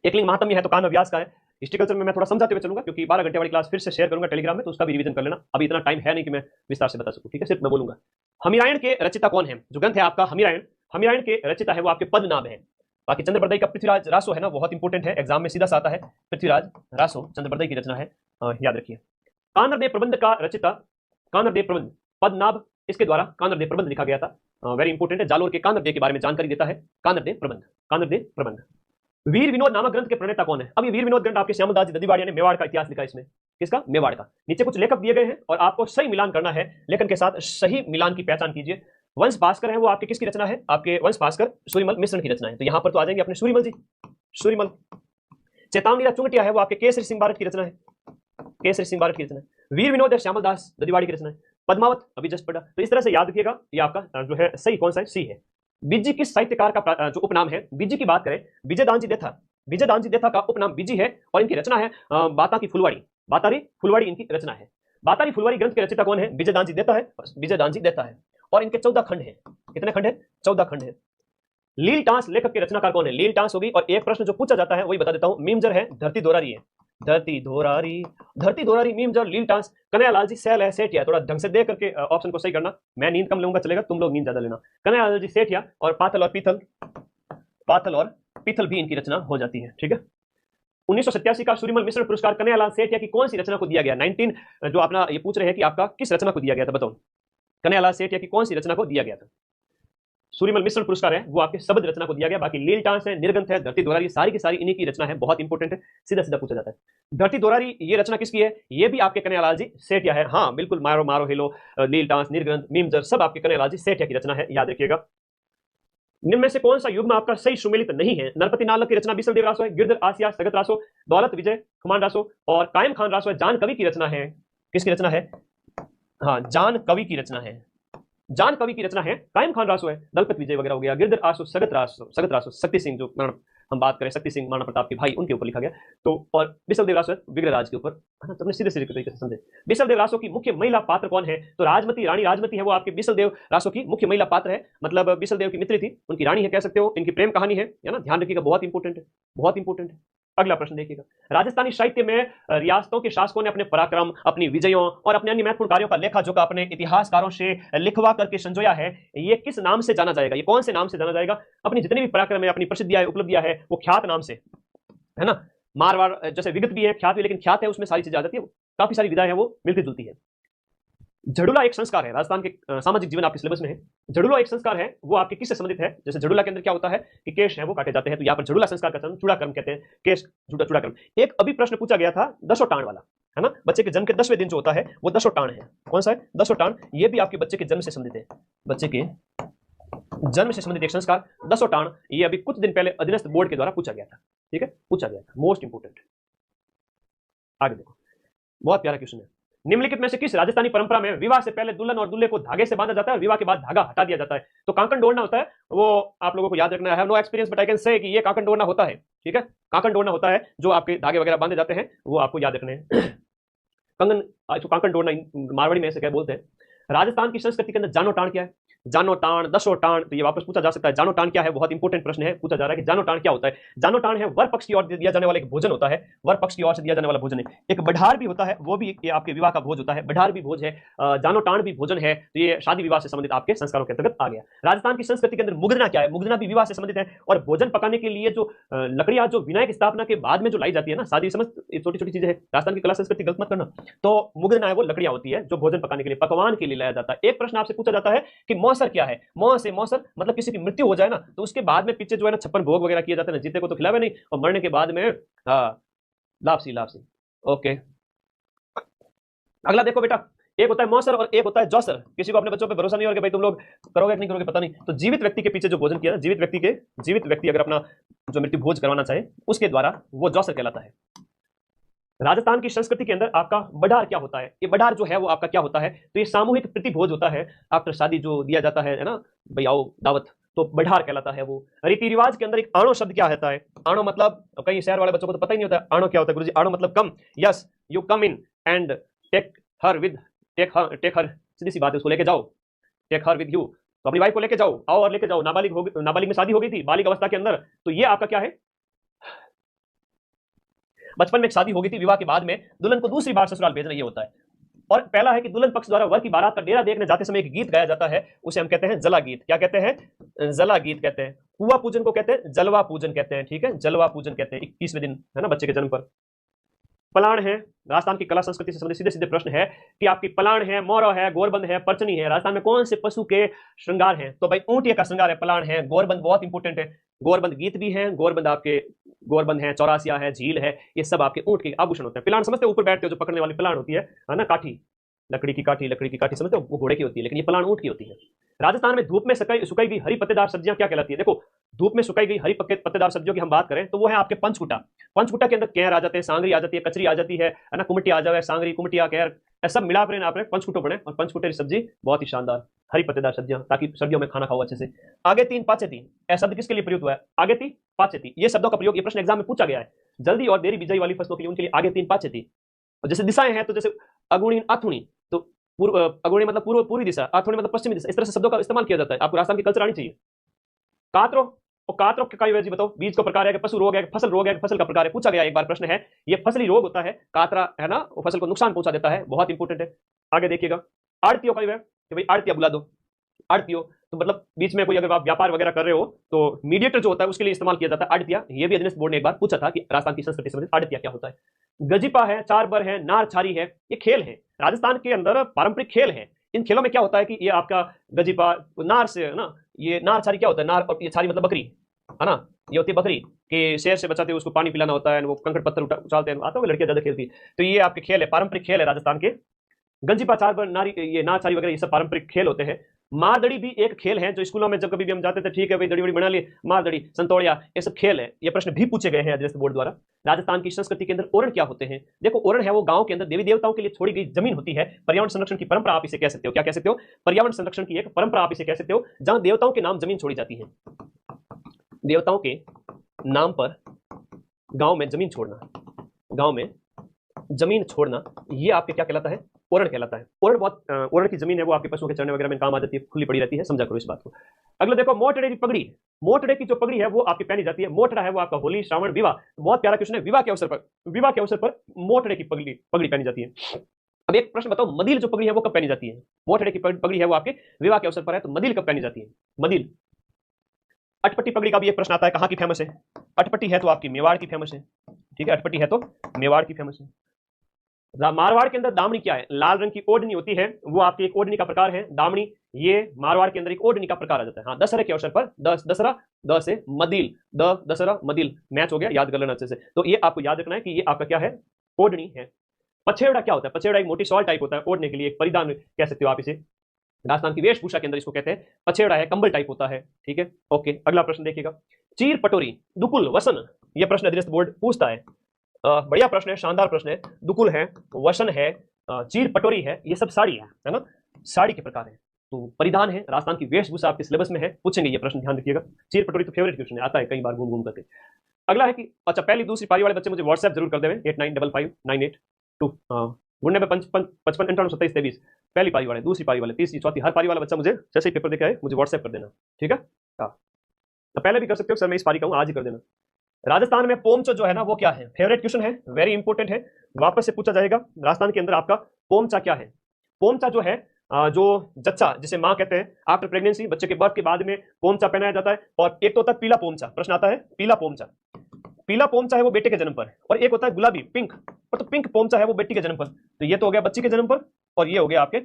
एकलिंग महात्म्य है तो कान्व व्यास का है। हिस्ट्री कल्चर में मैं थोड़ा समझाते हुए चलूंगा क्योंकि 12 घंटे वाली क्लास फिर से शेयर करूंगा टेलीग्राम में, तो उसका भी रिवीजन कर लेना। अभी इतना टाइम है नहीं कि मैं विस्तार से बता सकूं, ठीक है, सिर्फ मैं बोलूंगा। हमिरायण के रचिता कौन है, जो ग्रंथ है आपका हमिरायण के रचिता है वो आपके पद्मनाभ है। बाकी चंद्रबरदाई का पृथ्वीराज रासो है ना, बहुत इंपॉर्टेंट है, एग्जाम में सीधा सा आता है। पृथ्वीराज रासो चंद्रबरदाई की रचना है, याद रखिए। कानरदेव प्रबंध का रचिता कानरदेव प्रबंध, पद्मनाभ, इसके द्वारा कानरदेव प्रबंध लिखा गया था, वेरी इंपॉर्टेंट है। जालोर के कानरदेव के बारे में जानकारी देता है कानरदेव प्रबंध। वीर विनोद नामक ग्रंथ के प्रणेता कौन है। अब ये वीर विनोद ग्रंथ आपके श्यामलदास जी ददीवाड़िया ने मेवाड़ का इतिहास लिखा है। इसमें किसका, मेवाड़ का। नीचे कुछ लेखक दिए गए हैं और आपको सही मिलान करना है, लेखन के साथ सही मिलान की पहचान कीजिए। वंश भास्कर है वो आपके किसकी रचना है, आपके वंश भास्कर सूर्यमल मिश्रण की रचना है। तो यहां पर तो आ जाएंगे अपने सूर्यमल जी, सूर्यमल। चेतावनी चुंगटिया है वो आपके केसरी सिंह बारट की रचना है, वीर विनोद है श्यामलदास ददीवाड़ी की रचना है। पद्मावत अभी जस्ट पढ़ा। तो इस तरह से याद रखिएगा, ये आपका जो है सही कौन सा है, सी है। बिज्जी किस साहित्यकार का जो उपनाम है। बिज्जी की बात करें, विजयदान जी देथा का उपनाम बिज्जी है और इनकी रचना है बातारी फुलवाड़ी इनकी रचना है। बातारी फुलवाड़ी ग्रंथ के रचयिता कौन है, विजयदान जी देता है और इनके 14 खंड है। कितने खंड है, 14 खंड है। लील टांस लेखक के रचनाकार कौन है, लील टांस होगी। और एक प्रश्न जो पूछा जाता है वही बता देता हूं, मीमजर है, धरती दोरारी मीमजर, लील टांस। कन्हैयालाल जी सैल है, सेठिया। थोड़ा ढंग से देख करके ऑप्शन को सही करना, मैं नींद कम लूंगा चलेगा, तुम लोग नींद ज्यादा लेना। कन्हैयालाल जी सेठिया और पाथल और पीथल भी इनकी रचना हो जाती है, ठीक है। 1987 का सूर्यमल मिश्रण पुरस्कार कन्हैयालाल सेठिया की कौन सी रचना को दिया गया। 19 जो अपना ये पूछ रहे हैं कि आपका किस रचना को दिया गया था, बताओ। कन्हैयालाल सेठिया की कौन सी रचना को दिया गया था। सूर्यमल मिश्रण पुरस्कार है वो आपके शब्द रचना को दिया गया। बाकी लील टांस है, निर्गंथ है, धरती दोरारी, सारी की सारी इन्हीं की रचना है, बहुत इंपॉर्टेंट है, सीधा पूछा जाता है। धरती दोरारी ये रचना किसकी है, ये भी आपके कन्हैयालाल जी सेठिया है। हाँ बिल्कुल, मारो हिलो, लील टांस, निर्गंथ, मीमजर सब आपके कन्हैयालाल जी सेठिया की रचना है, याद रखिएगा। निम्न में से कौन सा युग्म आपका सही सुमेलित नहीं है। नरपति नाल की रचना बीसल देव रासो है, गिरधर आसिया सगत रासो, दौलत विजय खुमान रासो और कायम खान रासो है। जान कवि की रचना है, किसकी रचना है, हाँ जान कवि की रचना है, कायम खान रासो है। दलपत विजय वगैरह हो गया, गिरधर आसो, सगत रासो, शक्ति सिंह जो हम बात करें शक्ति सिंह महाराणा प्रताप के भाई, उनके ऊपर लिखा गया। तो और बिशलदेव रासो विग्रहराज के ऊपर, है ना। तो हमने सीधे सीधे तरीके से समझे। बिशलदेव रासो की मुख्य महिला पात्र कौन है? तो राजमती, रानी राजमती है वो आपके बिशलदेव रासो की मुख्य महिला पात्र है, मतलब बिशलदेव की मित्र थी, उनकी रानी है कह सकते हो। इनकी प्रेम कहानी है ना, ध्यान रखिएगा, बहुत इंपॉर्टेंट है, बहुत इंपॉर्टेंट है। अगला प्रश्न देखिएगा, राजस्थानी साहित्य में रियासतों के शासकों ने अपने पराक्रम, अपनी विजयों और अपने अन्य महत्वपूर्ण कार्यों का लेखा जोखा अपने इतिहासकारों से लिखवा करके संजोया है। ये किस नाम से जाना जाएगा? ये कौन से नाम से जाना जाएगा? अपनी जितनी भी पराक्रम है, अपनी प्रसिद्धियां है, उपलब्धियां है, वो ख्यात नाम से, है ना। मारवाड़ जैसे विगत भी है, ख्यात भी, लेकिन ख्यात है उसमें सारी चीजें आ जाती है, काफी सारी विधाएं हैं वो मिलती जुलती है। झड़ुला एक संस्कार है, राजस्थान के सामाजिक जीवन आपके सिलेबस में है। झड़ुला एक संस्कार है, वो आपके किससे संबंधित है? जैसे झड़ुला के अंदर क्या होता है कि केश है वो काटे जाते हैं, तो यहाँ पर झड़ुला संस्कार का चूड़ाक्रम कहते हैं, केश चूड़ाक्रम। एक अभी प्रश्न पूछा गया था दशोटाण वाला, है ना। बच्चे के जन्म के 10वें दिन जो होता है वो दशोटाण है। कौन सा है? दशोटाण। ये भी आपके बच्चे के जन्म से संबंधित है, बच्चे के जन्म से संबंधित एक संस्कार दशोटाण। ये अभी कुछ दिन पहले अधीनस्थ बोर्ड के द्वारा पूछा गया था, ठीक है, पूछा गया था, मोस्ट इंपोर्टेंट। आगे देखो, बहुत प्यारा क्वेश्चन है। निम्नलिखित में से किस राजस्थानी परंपरा में विवाह से पहले दुल्हन और दूल्हे को धागे से बांधा जाता है और विवाह के बाद धागा हटा दिया जाता है? तो कांकन डोरना होता है, वो आप लोगों को याद रखना है। No experience but I can say कि ये कांकन डोरना होता है, ठीक है। कांकन डोरना होता है, जो आपके धागे वगैरह बांधे जाते हैं, वो आपको याद रखने हैं। कंगन, कांकन डोरना मारवाड़ी में ऐसे क्या बोलते हैं। राजस्थान की संस्कृति के अंदर जानो टाण क्या है? जानो टाण, दसो टाण, तो ये वापस पूछा जा सकता है। जानो टाण क्या है? बहुत इंपॉर्टेंट प्रश्न है, पूछा जा रहा है कि जानो टाण क्या होता है। जानो टाण है वर पक्ष की ओर दिया जाने वाला एक भोजन होता है, वर पक्ष की ओर से दिया जाने वाला भोजन है। एक बढ़ार भी होता है, वो भी ये आपके विवाह का भोज होता है, बढ़ार भी भोज है, जानो टाण भी भोजन है, तो ये शादी विवाह से संबंधित आपके संस्कारों के अंतर्गत आ गया। राजस्थान की संस्कृति के अंदर मुगदना क्या है? मुगदना भी विवाह से संबंधित है, और भोजन पकाने के लिए जो लकड़ियां जो विनायक स्थापना के बाद में जो लाई जाती है ना, शादी समझ छोटी छोटी चीजें है, राजस्थान की कला संस्कृति गलत मत करना। तो मुगदना है वो लकड़ियां होती है जो भोजन पकाने के लिए, पकवान के लिए लाया जाता है। एक प्रश्न आपसे पूछा जाता है कि मौसर क्या है? से मौसर मतलब किसी की मृत्यु हो जाए ना, तो उसके बाद में पीछे जो है ना 56 भोग वगैरह किए जाते हैं, जीते को तो खिलावे नहीं, और मरने के बाद में लापसी, लापसी। ओके, अगला देखो बेटा, एक होता है मौसर और एक होता है जौसर। किसी को अपने बच्चों पे भरोसा नहीं हो कि भाई तुम लोग करोगे कि नहीं करोगे, पता नहीं। तो जीवित व्यक्ति के पीछे जो भोजन किया, जीवित व्यक्ति अगर अपना जो मृत्यु भोज करवाना चाहे उसके द्वारा, वो जौसर कहलाता है। राजस्थान की संस्कृति के अंदर आपका बढ़ार क्या होता है? ये बढ़ार जो है वो आपका क्या होता है? तो ये सामूहिक प्रतिभोज होता है, आफ्टर शादी जो दिया जाता है ना, भाई आओ दावत, तो बढ़ार कहलाता है वो। रीति रिवाज के अंदर एक आणो शब्द क्या होता है? आणो मतलब, कई शहर वाले बच्चों को तो पता ही नहीं होता आणो क्या होता है। गुरुजी आणो मतलब come, yes, you come in and take her with, take her, सीधी सी बात है, उसको लेके जाओ, टेक हर विद यू। तो अपनी वाइफ को लेके जाओ, आओ और लेके जाओ। नाबालिग में शादी हो गई थी, बालिग अवस्था के अंदर, तो ये आपका क्या है? बचपन में शादी हो गई थी, विवाह के बाद में दुल्हन को दूसरी बार ससुराल भेजना, ये होता है। और पहला है कि दुल्हन पक्ष द्वारा वर की बारात का डेरा देखने जाते समय एक गीत गाया जाता है, उसे हम कहते हैं जला गीत। क्या कहते हैं? जला गीत कहते हैं। हुआ पूजन को कहते हैं जलवा पूजन कहते हैं, ठीक है, जलवा पूजन कहते हैं। 21वें दिन, है ना, बच्चे के जन्म पर। पलाण है, राजस्थान की कला संस्कृति से संबंधित सीधे सीधे प्रश्न है कि आपकी पलाण है, मोरो है, गोरबंद है, परचनी है। राजस्थान में कौन से पशु के श्रृंगार हैं? तो भाई ऊंट का श्रृंगार है, पलाण है। गोरबंद बहुत इंपॉर्टेंट है, गोरबंद गीत भी है, गोरबंद आपके गोरबंद है, चौरासिया है, झील है, ये सब आपके ऊंट के आभूषण होते हैं। पिलाण समझते हो, ऊपर बैठते हो जो पकड़ने वाली पिलाण होती है ना, काठी, लकड़ी की काठी समझते हो, वो घोड़े की होती है, लेकिन ये पलाण ऊंट की होती है। राजस्थान में धूप में सुखाई गई हरी पत्तेदार सब्जियां क्या कहलाती है? देखो, धूप में सुखाई गई हरी पत्तेदार सब्जियों की हम बात करें तो वो है आपके पंचकुटा। पंचकुटा के अंदर कैर आ जाते हैं, सांगरी आ जाती है, कचरी आ जाती है ना, कुमटी आ जाए, सांगरी, कुमटिया, कैर, सब मिला कर आप पंचकुटो बने, और पंचकुटे की सब्जी बहुत ही शानदार, हरी पत्तेदार सब्जियां, ताकि सर्दियों में खाना खाओ अच्छे से। आगे तीन पाचे तीन, ऐसा शब्द किसके लिए प्रयुक्त हुआ है? आगे तीन पाचे तीन, ये शब्दों का प्रयोग ये प्रश्न एग्जाम में पूछा गया है। जल्दी और देरी बिजाई वाली फसलों के लिए उनके लिए आगे तीन पाचे तीन। और जैसे दिशाएं हैं, तो जैसे अगुणी अथुणी, तो पूर्व, अगुणी मतलब पूर्व पूर्वी दिशा, अथुणी मतलब पश्चिमी दिशा, इस तरह से शब्दों का इस्तेमाल किया जाता है। आपको राजस्थान की कल्चर आनी चाहिए। कातरो, और कातरो का जी बताओ, बीज का प्रकार है कि पशु रोग है, फसल रोग है, फसल का प्रकार है, पूछा गया एक बार प्रश्न है। ये फसली रोग होता है, कातरा है ना, वो फसल को नुकसान पहुंचा देता है, बहुत इंपॉर्टेंट है। आगे देखिएगा, आड़तियों का कि भाई आड़तिया बुला दो, आड़तियों तो मतलब बीच में कोई अगर आप व्यापार वगैरह कर रहे हो तो मीडिएटर जो होता है उसके लिए इस्तेमाल किया जाता है आड़तिया। ये भी अधीनस्थ बोर्ड ने एक बार पूछा था कि राजस्थान की संस्कृति संबंधित आड़तिया क्या होता है। गजिपा है, चार बर है, नार छारी है, ये खेल है, राजस्थान के अंदर पारंपरिक खेल है। इन खेलों में क्या होता है कि ये आपका गजिपा नार से ना, ये नार छारी क्या होता है? नार और ये छारी मतलब बकरी, है ना, ये होती है बकरी कि शेर से बचाते हुए उसको पानी पिलाना होता है, वो कंकड़ पत्थर उछालते हैं, आता होगा लड़कियां ज्यादा खेलती। तो ये आपके खेल है, पारंपरिक खेल है राजस्थान के। गंजीपा, चार बर, नारी, ये नार छारी वगैरह, ये सब पारंपरिक खेल होते हैं। मारदड़ी भी एक खेल है जो स्कूलों में जब कभी भी हम जाते थे, ठीक है भाई दड़ी बड़ी बना ली, मारदड़ी, संतोड़िया, ये सब खेल है। ये प्रश्न भी पूछे गए हैं अधीनस्थ बोर्ड द्वारा। राजस्थान की संस्कृति के अंदर ओरण क्या होते हैं? देखो, ओरण है वो गांव के अंदर देवी देवताओं के लिए छोड़ी गई जमीन होती है, पर्यावरण संरक्षण की परंपरा आप इसे कह सकते हो। क्या कह सकते हो? पर्यावरण संरक्षण की एक परंपरा आप इसे कह सकते हो, जहां देवताओं के नाम जमीन छोड़ी जाती है, देवताओं के नाम पर गांव में जमीन छोड़ना, गांव में जमीन छोड़ना, ये आपके क्या कहलाता है? ओरण कहलाता है। ओरण की जमीन है वो आपके पशुओं के चरने वगैरह में काम आ जाती है, खुली पड़ी रहती है, समझा करो इस बात को। अगला देखो, मोटड़े की पगड़ी। मोटड़े की जो पगड़ी है वो आपकी पहनी जाती है। मोटड़ा है वो आपका होली, श्रावण, विवाह, बहुत प्यारा क्वेश्चन है। विवाह के अवसर पर मोटड़े की पगड़ी पहनी जाती है। अब एक प्रश्न बताओ, मदिल जो पगड़ी है वो कब पहनी जाती है? मोटड़े की पगड़ी है वो आपके विवाह के अवसर पर है, तो मदिल कब पहनी जाती है? मदिल। अटपटी पगड़ी का भी एक प्रश्न आता है, कहाँ की फेमस है? अटपटी है तो आपकी मेवाड़ की फेमस है, ठीक है, अटपटी है तो मेवाड़ की फेमस है। मारवाड़ के अंदर दामनी क्या है? लाल रंग की ओढ़नी होती है, वो आपकी एक ओढ़नी का प्रकार है दामनी, ये मारवाड़ के अंदर एक ओढ़नी का प्रकार आ जाता है। हाँ, दशहरे के अवसर पर दशहरा, द से मदिल, दशहरा मदिल मैच हो गया, याद कर लेना अच्छे से। तो ये आपको याद रखना है कि ये आपका क्या है? ओढ़नी है। पछेड़ा क्या होता है? पछेड़ा एक मोटी शॉल टाइप होता है, ओढ़ने के लिए एक परिधान कह सकते हो आप इसे, राजस्थान की वेशभूषा के अंदर इसको कहते हैं। पछेड़ा है, कंबल टाइप होता है, ठीक है, ओके। अगला प्रश्न देखिएगा, चीर पटोरी, दुकुल, वसन, ये प्रश्न अधीनस्थ बोर्ड पूछता है। बढ़िया प्रश्न है, शानदार प्रश्न है। दुकुल है, वसन है, चीर पटोरी है, ये सब साड़ी है ना, साड़ी के प्रकार है, तो परिधान है, राजस्थान की वेशभूषा आपके सिलेबस में है, पूछेंगे ये प्रश्न, ध्यान रखिएगा। चीर पटोरी तो फेवरेट क्वेश्चन है, आता है कई बार घूम घूम करके। अगला है कि अच्छा, पहली दूसरी पारी वाले बच्चे मुझे व्हाट्सएप जरूर कर देवें, 895598 गुन्ने में 55 पहली पारी वाले, दूसरी पारी वाले, तीसरी, चौथी, हर पारी वाला बच्चा मुझे जैसे ही पेपर देके आए मुझे व्हाट्सएप कर देना, ठीक है। हाँ, तो पहले भी कर सकते हो सर, मैं इस पारी का हूँ, आज ही कर देना। राजस्थान में पोमचो जो है ना वो क्या है? फेवरेट क्वेश्चन है, वेरी इंपॉर्टेंट है, वापस से पूछा जाएगा। राजस्थान के अंदर आपका पोमचा क्या है? पोमचा जो है, जो जच्चा जिसे माँ कहते हैं, आफ्टर प्रेगनेंसी, बच्चे के बर्थ के बाद में पोमचा पहनाया जाता है। और एक तो होता है पीला पोमचा, प्रश्न आता है पीला पोमचा। पीला पोमचा है वो बेटे के जन्म पर, और एक होता है गुलाबी, पिंक, और तो पिंक पोमचा है वो बेटी के जन्म पर। तो ये तो हो गया बच्ची के जन्म पर, और ये हो गया आपके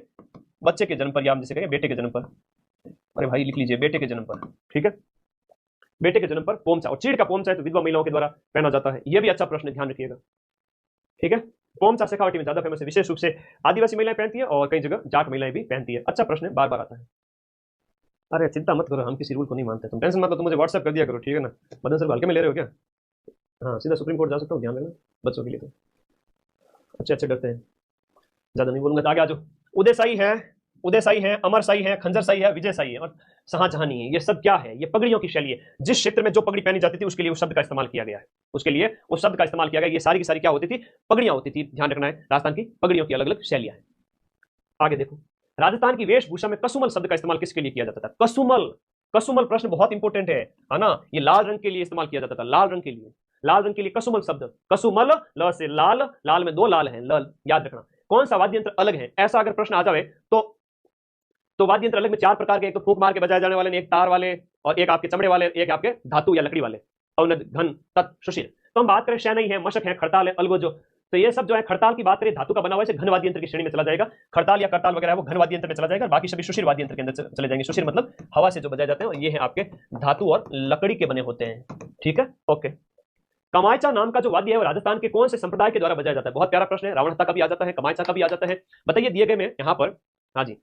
बच्चे के जन्म पर, या हम जिसे कहेंगे बेटे के जन्म पर। अरे भाई लिख लीजिए, बेटे के जन्म पर, ठीक है, बेटे के जन्म पर पोमचा। और चीड़ का पोमचा है तो विधवा महिलाओं के द्वारा पहना जाता है, ये भी अच्छा प्रश्न, ध्यान रखिएगा, ठीक है। पोमचा शेखावटी में ज्यादा फेमस है, विशेष रूप से आदिवासी महिलाएं पहनती है और कई जगह जाट महिलाएं भी पहनती है। अच्छा प्रश्न है, बार बार आता है। अरे चिंता मत करो, हम किसी रूल को नहीं मानते, तुम टेंशन मत लो, तुम मुझे व्हाट्सएप कर दिया करो, ठीक है ना। मदन सर हल्के में ले रहे हो क्या? हाँ, सीधा सुप्रीम कोर्ट जा सकता हूँ, ध्यान रखना बच्चों के लिए तो अच्छे अच्छे डरते हैं, ज्यादा नहीं बोलूंगा, तो आगे आ जाओ। उदय साई है, अमर साई है, खंजर साई है, विजय साई है और शाहजहानी है। ये सब क्या है? ये पगड़ियों की शैली है। जिस क्षेत्र में जो पगड़ी पहनी जाती थी उसके लिए उस शब्द का इस्तेमाल किया गया है, उसके लिए उस शब्द का इस्तेमाल किया गया। ये सारी की सारी क्या होती थी? पगड़ियां होती थी, ध्यान रखना है, राजस्थान की पगड़ियों की अलग अलग शैलियां हैं। आगे देखो, राजस्थान की वेशभूषा में कसुमल शब्द का इस्तेमाल किसके लिए किया जाता था? कसुमल, कसुमल प्रश्न बहुत इंपॉर्टेंट है ना। ये लाल रंग के लिए इस्तेमाल किया जाता था, लाल रंग के लिए, लाल रंग के लिए कसुमल शब्द, कसुमल, ल से लाल, लाल में दो लाल हैं, लल, याद रखना। कौन सा वाद्य यंत्र अलग है? ऐसा अगर प्रश्न आ जाए तो वाद्य यंत्र अलग में चार प्रकार के, एक तो फूंक मार के बजाए जाने वाले, एक तार वाले, और एक आपके चमड़े वाले, एक आपके धातु या लकड़ी वाले, औनद, घन, तत्, सुशील। तो हम बात करें शहनाई है, मशक है, खड़ताल है, अलगोजो, तो ये सब जो है, खड़ताल की बात करें धातु का बना हुआ है, घन वाद्य यंत्र की श्रेणी में चला जाएगा। खड़ताल या करताल वगैरह वो घन वाद्य यंत्र में चला जाएगा, बाकी सभी सुशील वाद्य यंत्र के अंदर चले जाएंगे। सुशील मतलब हवा से जो बजाए जाते हैं, और ये है आपके धातु और लकड़ी के बने होते हैं, ठीक है, ओके। कमायचा नाम का जो वाद्य है वो राजस्थान के कौन से संप्रदाय के द्वारा बजाया जाता है? बहुत प्यारा प्रश्न है, रावणहत्ता का भी आ जाता है, कमायचा का भी आ जाता है, बताइए दिए गए में यहाँ पर। हाँ जी,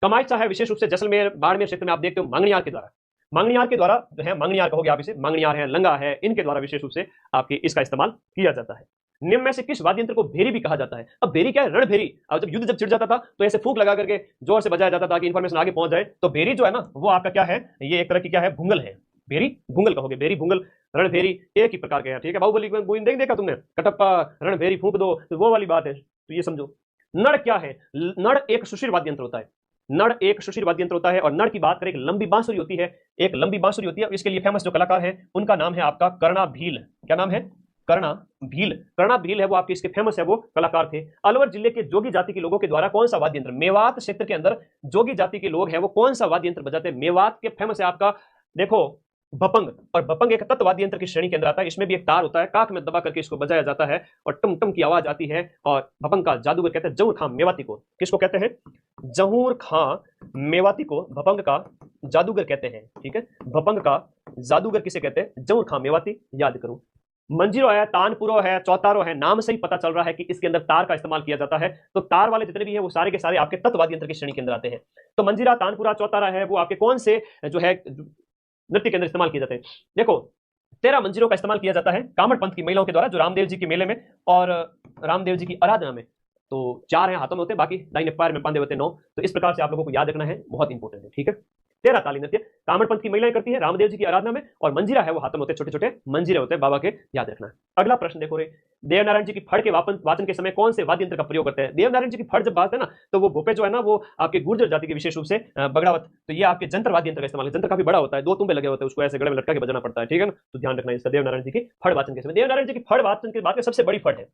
कमायचा है विशेष रूप से जैसलमेर, बाड़मेर क्षेत्र में आप देखते हो मांगनियार के द्वारा, मांगनियार के द्वारा जो है, मांगनियार कहोगे आप इसे, मांगनियार है, लंगा है, इनके द्वारा विशेष रूप से आपके इसका इस्तेमाल किया जाता है। निम्न में से किस वाद्य यंत्र को भेरी भी कहा जाता है? अब भेरी क्या है? रणभेरी। अब जब युद्ध जब छिड़ जाता था तो ऐसे फूंक लगा करके जोर से बजाया जाता था कि इंफॉर्मेशन आगे पहुंच जाए। तो भेरी जो है ना वो आपका क्या है? ये एक तरह की क्या है? भूंगल है, भेरी भूंगल कहोगे, भेरी भूंगल रणभेरी एक ही प्रकार के हैं, ठीक है। बाहुबली देख देखा तुमने, कटप्पा रणभेरी फूंक दो, तो वो वाली बात है, तो ये समझो। नड़ क्या है? नड़ एक सुशील वाद्य यंत्र होता है, नड़ एक सुशील वाद्य यंत्र होता है। और नड़ की बात करें, एक लंबी बांसुरी होती है, एक लंबी बांसुरी होती है। इसके लिए फेमस जो कलाकार है उनका नाम है आपका कर्णा भील। क्या नाम है? कर्णा भील। कर्णा भील है वो आपके इसके फेमस है, वो कलाकार थे। अलवर जिले के जोगी जाति के लोगों के द्वारा कौन सा वाद्य यंत्र, मेवात क्षेत्र के अंदर जोगी जाति के लोग हैं वो कौन सा वाद्य यंत्र बजाते हैं? मेवात के फेमस है आपका, देखो, भपंग। और भपंग एक तत्व वाद्य यंत्र की श्रेणी के अंदर आता है। इसमें भी एक तार होता है, काख में दबा करके इसको बजाया जाता है और टम टम की आवाज आती है। और भपंग का जादूगर कहते हैं जहूर खां मेवाती को। किसको कहते हैं? जहूर खां मेवाती को भपंग का जादूगर कहते हैं, ठीक है। भपंग का जादूगर किसे कहते हैं? जहूर खां मेवाती, याद करो। मंजीरो है, तानपुरो है, चौतारो है, नाम से ही पता चल रहा है कि इसके अंदर तार का इस्तेमाल किया जाता है। तो तार वाले जितने भी है वो सारे के सारे आपके तत्व वाद्य यंत्र की श्रेणी के अंदर आते हैं। तो मंजीरा, तानपुरा, चौतारा है वो आपके कौन से जो है नृत्य के अंदर इस्तेमाल किए जाते हैं? देखो, 13 मंजीरों का इस्तेमाल किया जाता है कामड़ पंथ की महिलाओं के द्वारा, जो रामदेव जी के मेले में और रामदेव जी की आराधना में। तो 4 हैं हाथों में होते हैं, बाकी दाहिने पैर में बांधे होते हैं 9। तो इस प्रकार से आप लोगों को याद रखना है, बहुत इंपॉर्टेंट है, ठीक है। 13 ताली नृत्य कामड़ पंथ की महिलाएं करती है रामदेव जी की आराधना में, और मंजीरा है वो हाथों में होते छोटे छोटे मंजीरे होते हैं बाबा के, याद रखना। अगला प्रश्न देखो रे, देवनारायण जी की फड़ के वाचन के समय कौन से वाद्य यंत्र का प्रयोग करते हैं? देवनारायण जी की फड़ जब बाजते हैं ना, तो वो भोपे जो है ना वो आपके गुर्जर जाति के विशेष रूप से बगड़ावत, तो ये आपके जंत्र वाद्य यंत्र का इस्तेमाल, जंत्र काफी बड़ा होता है, 2 तुम्बे लगे होते हैं, उसको ऐसे गले में लटका के बजाना पड़ता है, ठीक है ना, तो ध्यान रखना इसका। देवनारायण जी की फड़ वाचन के समय, देवनारायण जी की फड़ वाचन के बाद सबसे बड़ी फड़ है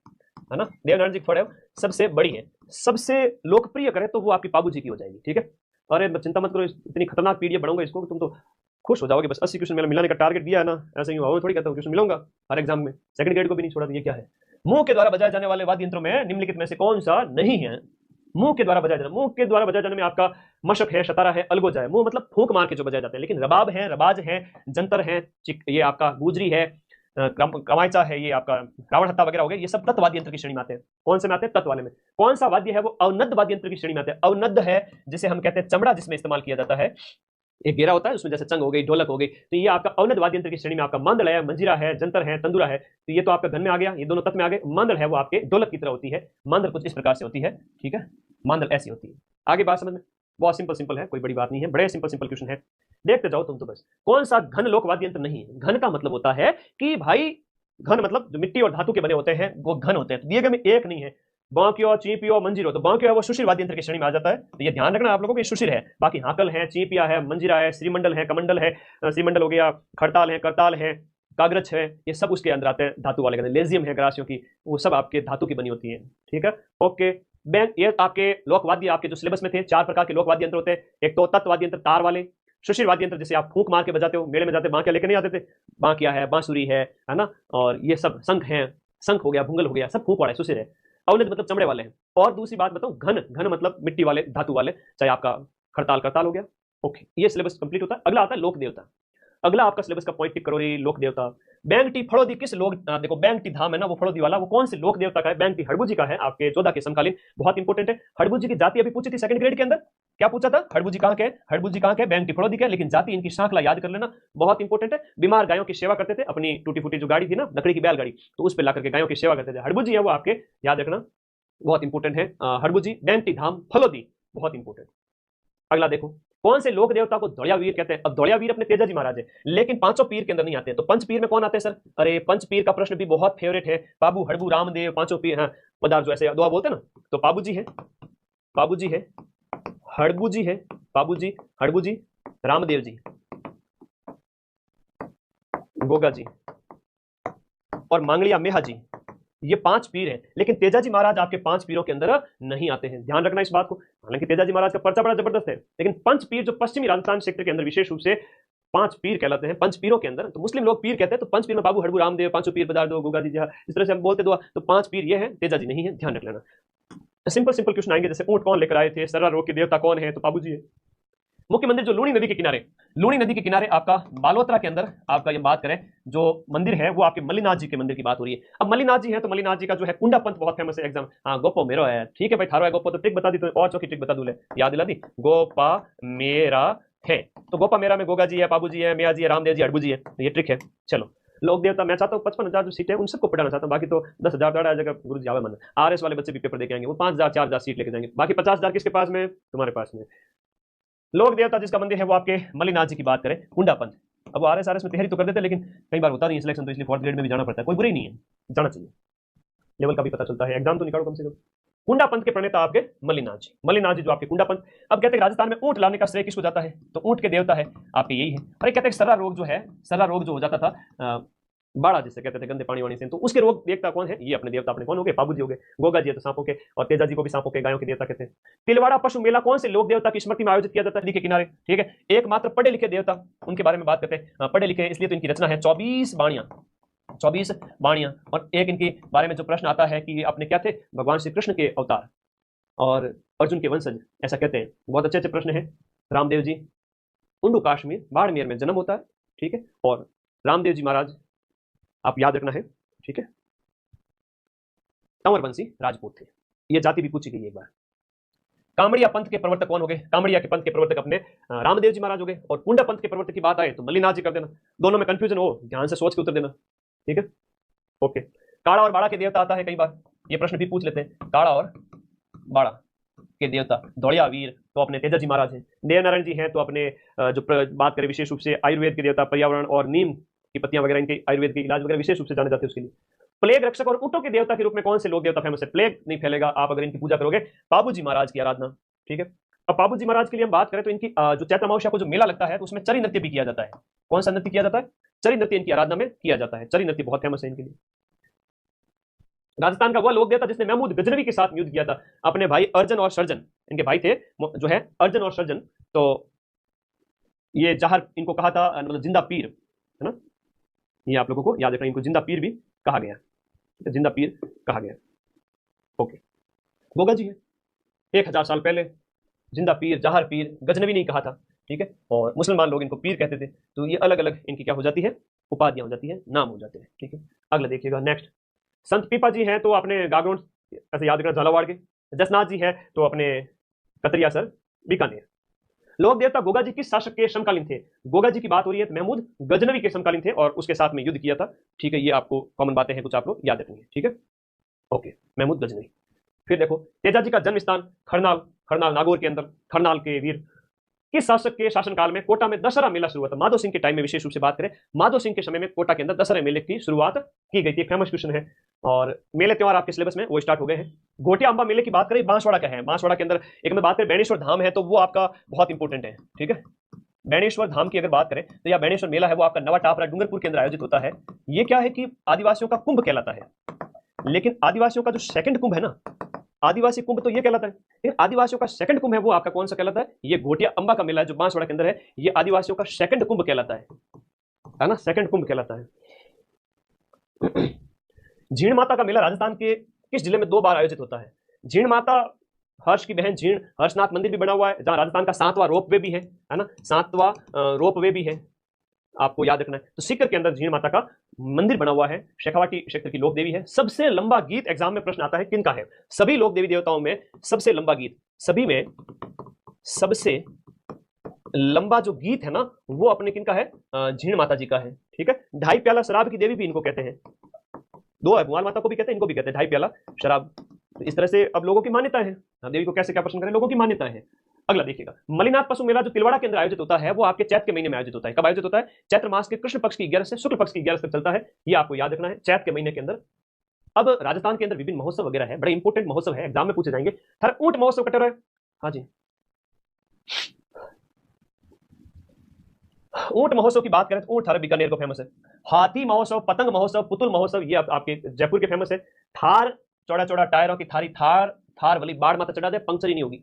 ना, देवनारायण जी की फड़ है सबसे बड़ी है, सबसे लोकप्रिय करे तो वो आपकी पाबू जी की हो जाएगी, ठीक है। अरे चिंता मत करो, इतनी खतरनाक पीडीएफ बढ़ाऊंगा इसको, तुम तो खुश हो जाओगे। बस 80 क्वेश्चन मेरा मिलाने का टारगेट दिया है ना, ऐसे ही हुआ थोड़ी कहता हूँ क्वेश्चन मिलाऊंगा हर एग्जाम में, सेकंड ग्रेड को भी नहीं छोड़ा। तो ये क्या है? मुंह के द्वारा बजाए जाने वाले वाद्य यंत्रों में निम्नलिखित में से कौन सा नहीं है? मुंह के द्वारा बजाया जाना, मुंह के द्वारा बजाए जाने में आपका मशक है, शतारा है, अलगोजा है। मुंह मतलब फूंक मार के जो बजाए जाते हैं, लेकिन रबाब है, रबाज है, जंतर है, ये आपका गुजरी है, कमायचा है, ये आपका रावण हत्ता वगैरह हो गए, ये सब तत्व वाद्य यंत्र की श्रेणी में आते हैं। कौन से में आते हैं? तत्व वाले में। कौन सा वाद्य है? वो अवनद्ध वाद्य यंत्र की श्रेणी में आते हैं। अवनद्ध है जिसे हम कहते हैं चमड़ा जिसमें इस्तेमाल किया जाता है, एक घेरा होता है उसमें, जैसे चंग हो गई, ढोलक हो गई, तो ये आपका अवनद्ध वाद्य यंत्र की श्रेणी में आपका मंदल है, मंजीरा है, जंतर है, तंदुरा है, तो ये तो आपका घन में आ गया, ये दोनों तत्व में आ गए। मंदल है वो आपके ढोलक की तरह होती है, मंदल कुछ इस प्रकार से होती है, ठीक है, मंदल ऐसी होती है। आगे बात समझ में, बहुत सिंपल सिंपल है, कोई बड़ी बात नहीं है, बड़े सिंपल सिंपल क्वेश्चन है, देखते जाओ तुम तो बस। कौन सा घन लोक वाद्य यंत्र नहीं है? घन का मतलब होता है कि भाई, घन मतलब जो मिट्टी और धातु के बने होते हैं वो घन होते हैं, तो दिए गए में एक नहीं है, बांकियो, चीपियो, मंजीरो, तो बांकियो है वो सुशिर वाद्य यंत्र की श्रेणी में आ जाता है, तो ये ध्यान रखना आप लोगों को, ये सुशिर है। बाकी हाकल है, चीपिया है, मंजीरा है, श्रीमंडल है, कमंडल है, श्रीमंडल हो गया, खड़ताल है, करताल है, कागरच है, ये सब उसके अंदर आते हैं, धातु वाले। लेजियम है ग्रासियों की, वो सब आपके धातु की बनी होती है, ठीक है, ओके। बैंक ये आपके लोकवाद्य आपके जो सिलेबस में थे, 4 प्रकार के लोकवाद्य यंत्र होते हैं। एक तो तत्व वाद्य यंत्र तार वाले, सुशिर वाद्य यंत्र जिसे आप फूंक मार के बजाते हो, मेले में जाते बांकिया लेके नहीं आते थे, बांकिया है, बांसुरी है ना, और ये सब शंख है, शंख हो गया, भुंगल हो गया, सब फूंक वाला है, सुशिर है। अवनद मतलब चमड़े वाले हैं। और दूसरी बात बताऊं, घन, घन मतलब मिट्टी वाले, धातु वाले, चाहे आपका खड़ताल, करताल हो गया, ओके, ये सिलेबस कंप्लीट होता है। अगला आता है लोक देवता। अगला आपका सिलेबस का पॉइंट टिक करो रे, लोक देवता। बैंगटी फड़ोदी किस लोक, देखो बैंगटी धाम है ना, वो फड़ोदी वाला, वो कौन से लोक देवता का है? बैंगटी हड़बू जी का है, आपके 14 के समकालीन, बहुत इंपॉर्टेंट है। हड़बू जी की जाति अभी पूछी थी सेकंड ग्रेड के अंदर, क्या पूछा था? हड़बू जी कहाँ के? हड़बू जी कहाँ के? बैंगटी फड़ोदी के, लेकिन जाति इनकी श्रृंखला याद कर लेना, बहुत इंपॉर्टेंट है। बीमार गायों की सेवा करते थे, अपनी टूटी फूटी जो गाड़ी थी ना, लकड़ी की बैलगाड़ी, तो उस पर ला करके गायों की सेवा करते थे। हड़बू जी है वो आपके, याद रखना, बहुत इंपॉर्टेंट है। हड़बू जी, बैंगटी धाम, फलोदी, बहुत इंपॉर्टेंट। अगला देखो, कौन से लोक देवता को दौड़िया वीर कहते हैं? अब दौड़िया वीर अपने तेजा जी महाराज है, लेकिन पांचों पीर के अंदर नहीं आते हैं, तो पंच पीर में कौन आते हैं सर? अरे पंच पीर का प्रश्न भी बहुत फेवरेट है, बाबू, हड़बू, रामदेव, पांचों पीर। हाँ, पदार्थ जो ऐसे दुआ बोलते हैं ना, तो बाबू जी है, बाबू जी है, हड़बू जी है, बाबू जी, हड़बू जी, रामदेव जी, गोगा जी और मांगलिया मेहा जी, ये 5 पीर हैं, लेकिन तेजाजी महाराज आपके 5 पीरों के अंदर नहीं आते हैं, ध्यान रखना इस बात को। हालांकि तेजाजी महाराज का पर्चा बड़ा जबरदस्त है, लेकिन पंच पीर जो पश्चिमी राजस्थान क्षेत्र के अंदर विशेष रूप से 5 पीर कहलाते हैं, पंच पीरों के अंदर, तो मुस्लिम लोग पीर कहते हैं, तो पंच पीर में बाबू, हड़बू, रामदेव, पांचों पीर, बदार दो, गोगा जी, इस तरह से हम बोलते दो, तो 5 पीर ये है, तेजाजी नहीं है, ध्यान रख लेना। सिंपल सिंपल क्वेश्चन आएंगे, जैसे ऊंट कौन लेकर आए थे, सर्रा रोग के देवता कौन है, तो बाबू जी है। मुख्य मंदिर जो लूणी नदी के किनारे, लूणी नदी के किनारे आपका बालोतरा के अंदर आपका ये बात करें, जो मंदिर है वो आपके मल्लीनाथ जी के मंदिर की बात हो रही है। अब मल्लीनाथ जी है, तो मल्लीनाथ जी का जो है कुंडा पंथ बहुत फेमस है एग्जाम। हाँ, गोपो मेरो है, ठीक है भाई, थारो है गोपो, तो ट्रिक बता दी, तो और चौकी ट्रिक बता दूं, ले याद दिला दी, गोपा मेरा है, तो गोपा मेरा में गोगा जी है, बाबू जी है, मियाँ जी है, रामदेव जी, हड़बू जी है, ये ट्रिक है। चलो, लोक देवता मैं चाहता हूँ 55,000 जो सीट है उन सबको पढ़ाना चाहता हूँ, बाकी तो 10,000 दाड़ा जगह गुरु जी आवे मन, आरएस वाले बच्चे भी पेपर देके आएंगे, वो 5,000 4,000 सीट लेके जाएंगे, बाकी 50,000 किसके पास में? तुम्हारे पास में। लोक देवता जिसका मंदिर है वो आपके मल्लीनाथ जी की बात करें, कुंडा पंथ। अब वो आरएस में तैयारी तो कर देते हैं, लेकिन कई बार होता नहीं सिलेक्शन, तो इसलिए 4th ग्रेड में भी जाना पड़ता है, कोई बुरी नहीं है, जाना चाहिए, लेवल का भी पता चलता है, एग्जाम तो निकालो कम से कम। कुंडा पंथ के प्रणेता आपके मल्लीनाथ जी, मल्लीनाथ जी जो आपके कुंडा पंथ। अब कहते हैं राजस्थान में ऊंट लाने का श्रेय किसको जाता है? तो ऊंट के देवता है आपके यही है। और कहते हैं सर्रा रोग जो है, सर्रा रोग जो हो जाता था, बाड़ा जिसे कहते थे गंदे पानी वाणी से, तो उसके रोग देवता कौन है? ये अपने देवता अपने कौन हो गए? बाबू जी हो गए। गोगा जी है तो सांपों के, और तेजा जी को भी सांपों के, गायों के देवता कहते हैं। तिलवाड़ा पशु मेला कौन से लोक देवता की स्मृति में आयोजित किया जाता है? नदी के किनारे, ठीक है, एकमात्र पढ़े लिखे देवता, उनके बारे में बात करते हैं। पढ़े लिखे इसलिए तो इनकी रचना है 24 बाणियां, 24 बाणियां। और एक इनके बारे में जो प्रश्न आता है कि अपने क्या थे? भगवान श्री कृष्ण के अवतार और अर्जुन के वंशज, ऐसा कहते हैं। बहुत अच्छे अच्छे प्रश्न है। रामदेव जी उंडू काश्मीर बाड़मेर में जन्म होता है, ठीक है, और रामदेव जी महाराज आप याद रखना है, ठीक है, कंवरवंशी राजपूत थे, ये जाति भी पूछी गई एक बार। कामड़िया पंथ के प्रवर्तक कौन हो गए? कामड़िया के पंथ के प्रवर्तक अपने रामदेव जी महाराज हो गए। और कुंडा पंथ के प्रवर्तक की बात आए तो मल्लीनाथ जी कर देना। दोनों में कंफ्यूजन हो, ध्यान से सोच के उत्तर देना, ठीक है, ओके। काड़ा और बाड़ा के देवता आता है, कई बार ये प्रश्न भी पूछ लेते हैं, काड़ा और बाड़ा के देवता दौड़िया वीर तो अपने तेजाजी महाराज हैं। देवनारायण जी हैं तो अपने बात करें विशेष रूप से आयुर्वेद के देवता पर्यावरण और नीम की पत्तियां वगैरह इनके आयुर्वेद के इलाज वगैरह विशेष रूप से जाने जाते हैं उसके लिए। प्लेग रक्षक और ऊंटों के देवता के रूप में कौन से लोक देवता फेमस है? प्लेग नहीं फैलेगा आप अगर इनकी पूजा करोगे। पाबूजी महाराज की आराधना, ठीक है। अब पाबूजी महाराज के लिए हम बात करें तो इनकी जो चैत्र अमावस्या को जो मेला लगता है तो उसमें चरी नृत्य भी किया जाता है। कौन सा नृत्य किया जाता है? चरी नृत्य इनकी आराधना में किया जाता है। चरी नृत्य बहुत फेमस है इनके लिए। राजस्थान का वह लोक देवता जिसने महमूद गजनवी के साथ युद्ध किया था, अपने भाई अर्जन और सर्जन, इनके भाई थे जो है अर्जन और सर्जन। तो ये जहर इनको कहा था, मतलब जिंदा पीर है ना, ये आप लोगों को याद रखना, इनको जिंदा पीर भी कहा गया, जिंदा पीर कहा गया। ओके, गोगा जी है 1000 साल पहले जिंदा पीर, जहर पीर, गजनवी नहीं कहा था, ठीक है। और मुसलमान लोग इनको पीर कहते थे। तो ये अलग अलग इनकी क्या हो जाती है, उपाधियां हो जाती है, नाम हो जाते हैं, ठीक है। अगला देखिएगा नेक्स्ट, संत पीपा जी हैं तो अपने गागरोन ऐसे याद रखना झालावाड़ के। जसनाथ जी हैं तो अपने कतरिया सर बीकानेर। लोक देवता गोगा जी किस शासक के समकालीन थे? गोगा जी की बात हो रही है तो महमूद गजनवी के समकालीन थे और उसके साथ में युद्ध किया था, ठीक है। ये आपको कॉमन बातें हैं, कुछ आप लोग याद रखेंगे, ठीक है। ओके, महमूद गजनवी। फिर देखो तेजा जी का जन्म स्थान खरनाल, खरनाल नागौर के अंदर, खरनाल के वीर। किस शासक के शासनकाल में कोटा में दशहरा मेला शुरू हुआ था? माधो सिंह के टाइम में विशेष रूप से बात करें, माधो सिंह के समय में कोटा के अंदर दशहरा मेले की शुरुआत की गई थी। फेमस क्वेश्चन है और मेले त्योहार आपके सिलेबस में वो स्टार्ट हो गए हैं। घोटिया अंबा मेले की बात करें, बांसवाड़ा का है। बांसवाड़ा के अंदर एक में बात करें बेणेश्वर धाम है तो वो आपका बहुत इंपॉर्टेंट है, ठीक है। बेणेश्वर धाम की अगर बात करें तो यह बेणेश्वर मेला है वो आपका नवा टापरा डूंगरपुर के अंदर आयोजित होता है। ये क्या है कि आदिवासियों का कुंभ कहलाता है, लेकिन आदिवासियों का जो सेकंड कुंभ है ना, आदिवासी कुंभ तो ये कहलाता है, लेकिन आदिवासियों का सेकंड कुंभ है वो आपका कौन सा कहलाता है? ये घोटिया अंबा का मेला है जो बांसवाड़ा के अंदर है, ये आदिवासियों का सेकंड कुंभ कहलाता है ना, सेकंड कुंभ कहलाता है। झीण माता का मेला राजस्थान के किस जिले में 2 बार आयोजित होता है? झीण माता हर्ष की बहन झीण हर्षनाथ मंदिर भी बना हुआ है, जहां राजस्थान का 7वां रोपवे भी है ना, 7वां रोपवे भी है, आपको याद रखना है। तो सीकर के अंदर झीण माता का मंदिर बना हुआ है, शेखावाटी क्षेत्र की लोक देवी है। सबसे लंबा गीत एग्जाम में प्रश्न आता है किनका है? सभी लोक देवी देवताओं में सबसे लंबा गीत, सभी में सबसे लंबा जो गीत है ना वो अपने किनका है? झीण माता जी का है, ठीक है। 2.5 प्याला शराब की देवी भी इनको कहते हैं, 2 है, भुआल माता को भी कहते हैं, इनको भी कहते हैं 2.5 प्याला शराब। तो इस तरह से अब लोगों की मान्यता है, देवी को कैसे क्या प्रश्न करें, लोगों की मान्यता है। अगला देखिएगा, मलिनाथ पशु मेला जो तिलवाड़ा के अंदर आयोजित होता है वो आपके चैत्र के महीने में आयोजित होता है। कब आयोजित होता है? चैत्र मास के कृष्ण पक्ष की 11 से शुक्ल पक्ष की 11 तक चलता है, ये आपको याद रखना है, चैत्र के महीने के अंदर। अब राजस्थान के अंदर विभिन्न महोत्सव वगैरह है, बड़े इंपॉर्टेंट महोत्सव है, एग्जाम में पूछे जाएंगे। हर ऊंट महोत्सव कटर है, हाँ जी, ऊंट महोत्सव की बात करें तो ऊंट थार बीकानेर को फेमस है। हाथी महोत्सव, पतंग महोत्सव, पुतुल महोत्सव ये आपके जयपुर के फेमस है। थार, चौड़ा चौड़ा टायरों की थारी थार, थार वाली बाढ़ माता चढ़ा दे पंक्चर ही नहीं होगी,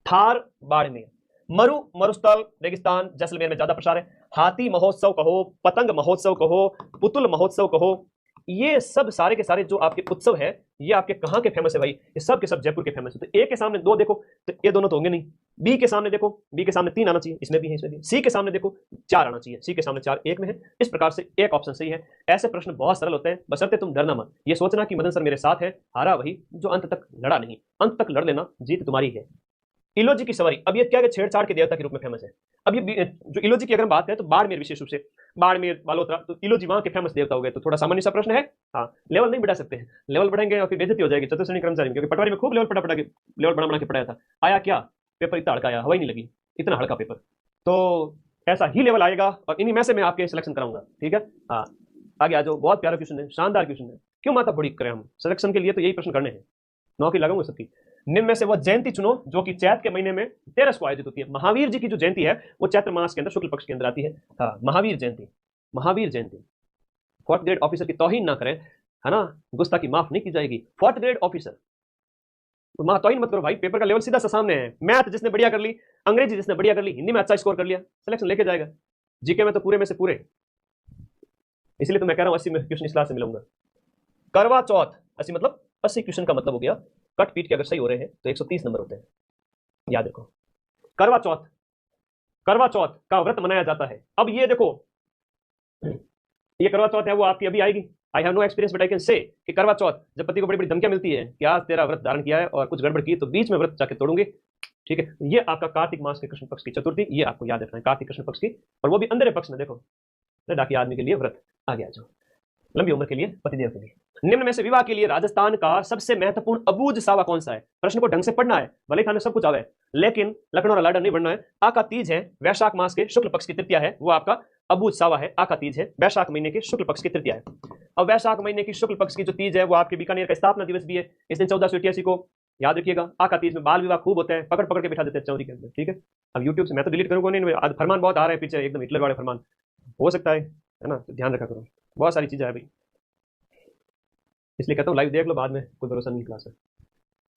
थार बाड़मेर। मरु, मरुस्थल रेगिस्तान जैसलमेर में ज्यादा प्रसार है। हाथी महोत्सव कहो, पतंग महोत्सव कहो, पुतुल महोत्सव कहो, ये सब सारे के सारे जो आपके उत्सव है ये आपके कहाँ के फेमस है भाई? ये सब के सब जयपुर के फेमस है। तो ए के सामने 2 देखो तो ये दोनों तो होंगे नहीं, बी के सामने देखो, बी के सामने 3 आना चाहिए, इसमें भी है, इसमें भी। सी के सामने देखो 4 आना चाहिए, सी के सामने 4 एक में है। इस प्रकार से एक ऑप्शन सही है। ऐसे प्रश्न बहुत सरल होते हैं, बशर्ते तुम डरना मत, ये सोचना कि मदन सर मेरे साथ है, हारा वही जो अंत तक लड़ा नहीं, अंत तक लड़ लेना, जीत तुम्हारी है। इलोजी की सवारी, अब ये क्या है? छेड़छाड़ के देवता के रूप में फेमस है। अब ये जो इलोजी की अगर बात करें तो बाड़मेर विशेष रूप से, बाड़मेर बालोतरा, तो इलोजी वहां के फेमस देवता हो गए। तो थोड़ा सामान्य सा प्रश्न है, हाँ, लेवल नहीं बढ़ा सकते हैं, लेवल बढ़ाएंगे और फिर बेइज्जती हो जाएगी चतुर्थ श्रेणी कर्मचारी में, क्योंकि पटवारी में खूब लेवल बड़ा बड़ा के पढ़ाया था। आया क्या? पेपर इतना हल्का आया, हवा ही नहीं लगी, इतना हल्का पेपर। तो ऐसा ही लेवल आएगा और इन्हीं में से मैं आपके सिलेक्शन कराऊंगा, ठीक है। हाँ, आगे आ जाओ, बहुत प्यारा क्वेश्चन है, शानदार क्वेश्चन है। क्यों माता बड़ी करें हम सिलेक्शन के लिए? तो यही प्रश्न करने हैं, नौकरी लगाऊंगा सबकी। निम्न में से वह जयंती चुनो जो कि चैत्र के महीने में 13 को आयोजित होती है। महावीर जी की जो जयंती है वो चैत्र मास के अंदर शुक्ल पक्ष के अंदर आती है। हाँ, Mahavir Jayanti, Mahavir Jayanti. 4th grade officer की तौहीन ना करें, है ना, गुस्ताखी माफ नहीं की जाएगी। 4th ग्रेड ऑफिसर, तौहीन मत करो भाई, पेपर का लेवल सीधा सा सामने है। मैथ जिसने बढ़िया कर ली, अंग्रेजी जिसने बढ़िया कर ली, हिंदी में अच्छा स्कोर कर लिया, सिलेक्शन लेके जाएगा। जीके में तो पूरे में से पूरे, इसलिए तो मैं कह रहा हूँ 80 में क्वेश्चन इस क्लास से मिलूंगा। करवा चौथ, 80 मतलब 80 क्वेश्चन का मतलब हो गया कट पीट के अगर सही हो रहे हैं तो 130 नंबर होते हैं, याद रखो। करवा चौथ, करवा चौथ का व्रत मनाया जाता है। अब ये देखो, ये करवा चौथ है वो आपकी अभी आएगी। I have no experience but I can say कि करवा चौथ जब पति को बड़ी बड़ी धमकियां मिलती है कि आज तेरा व्रत धारण किया है और कुछ गड़बड़ की तो बीच में व्रत जाके तोड़ूंगे, ठीक है। ये आपका कार्तिक मास के कृष्ण पक्ष की चतुर्थी, ये आपको याद रखना है, कार्तिक कृष्ण पक्ष की, और वो भी अंधेरे पक्ष में। देखो डाकिया आदमी के लिए व्रत, आगे आ जाओ, लंबी उम्र के लिए, पतिदेव के लिए। निम्न में से विवाह के लिए राजस्थान का सबसे महत्वपूर्ण अबूझ सावा कौन सा है? प्रश्न को ढंग से पढ़ना है, भले ही थाने सब कुछ आवे, लेकिन लखनऊ और लाडन नहीं बनना है। आका तीज है, वैशाख मास के शुक्ल पक्ष की तृतीया है, वो आपका अबूझ सावा है। आका तीज है, वैशाख महीने के शुक्ल पक्ष की तृतीया है। अब वैशाख महीने की शुक्ल पक्ष की जो तीज है वो आपके बीकानेर का स्थापना दिवस भी है। इस दिन 1488 को याद रखिएगा। आका तीज में बाल विवाह खूब होते हैं, पकड़ पकड़ के बिठा देते हैं चौरी के अंदर, ठीक है। अब यूट्यूब से मैं तो डिलीट करूंगा नहीं, आज फरमान बहुत आ रहे हैं पीछे, एकदम हिटलर वाले फरमान हो सकता है ना, तो ध्यान रखा करो। बहुत सारी चीजें है भाई, इसलिए कहता हूँ लाइव देख लो, बाद में कोई भरोसा नहीं क्लास है।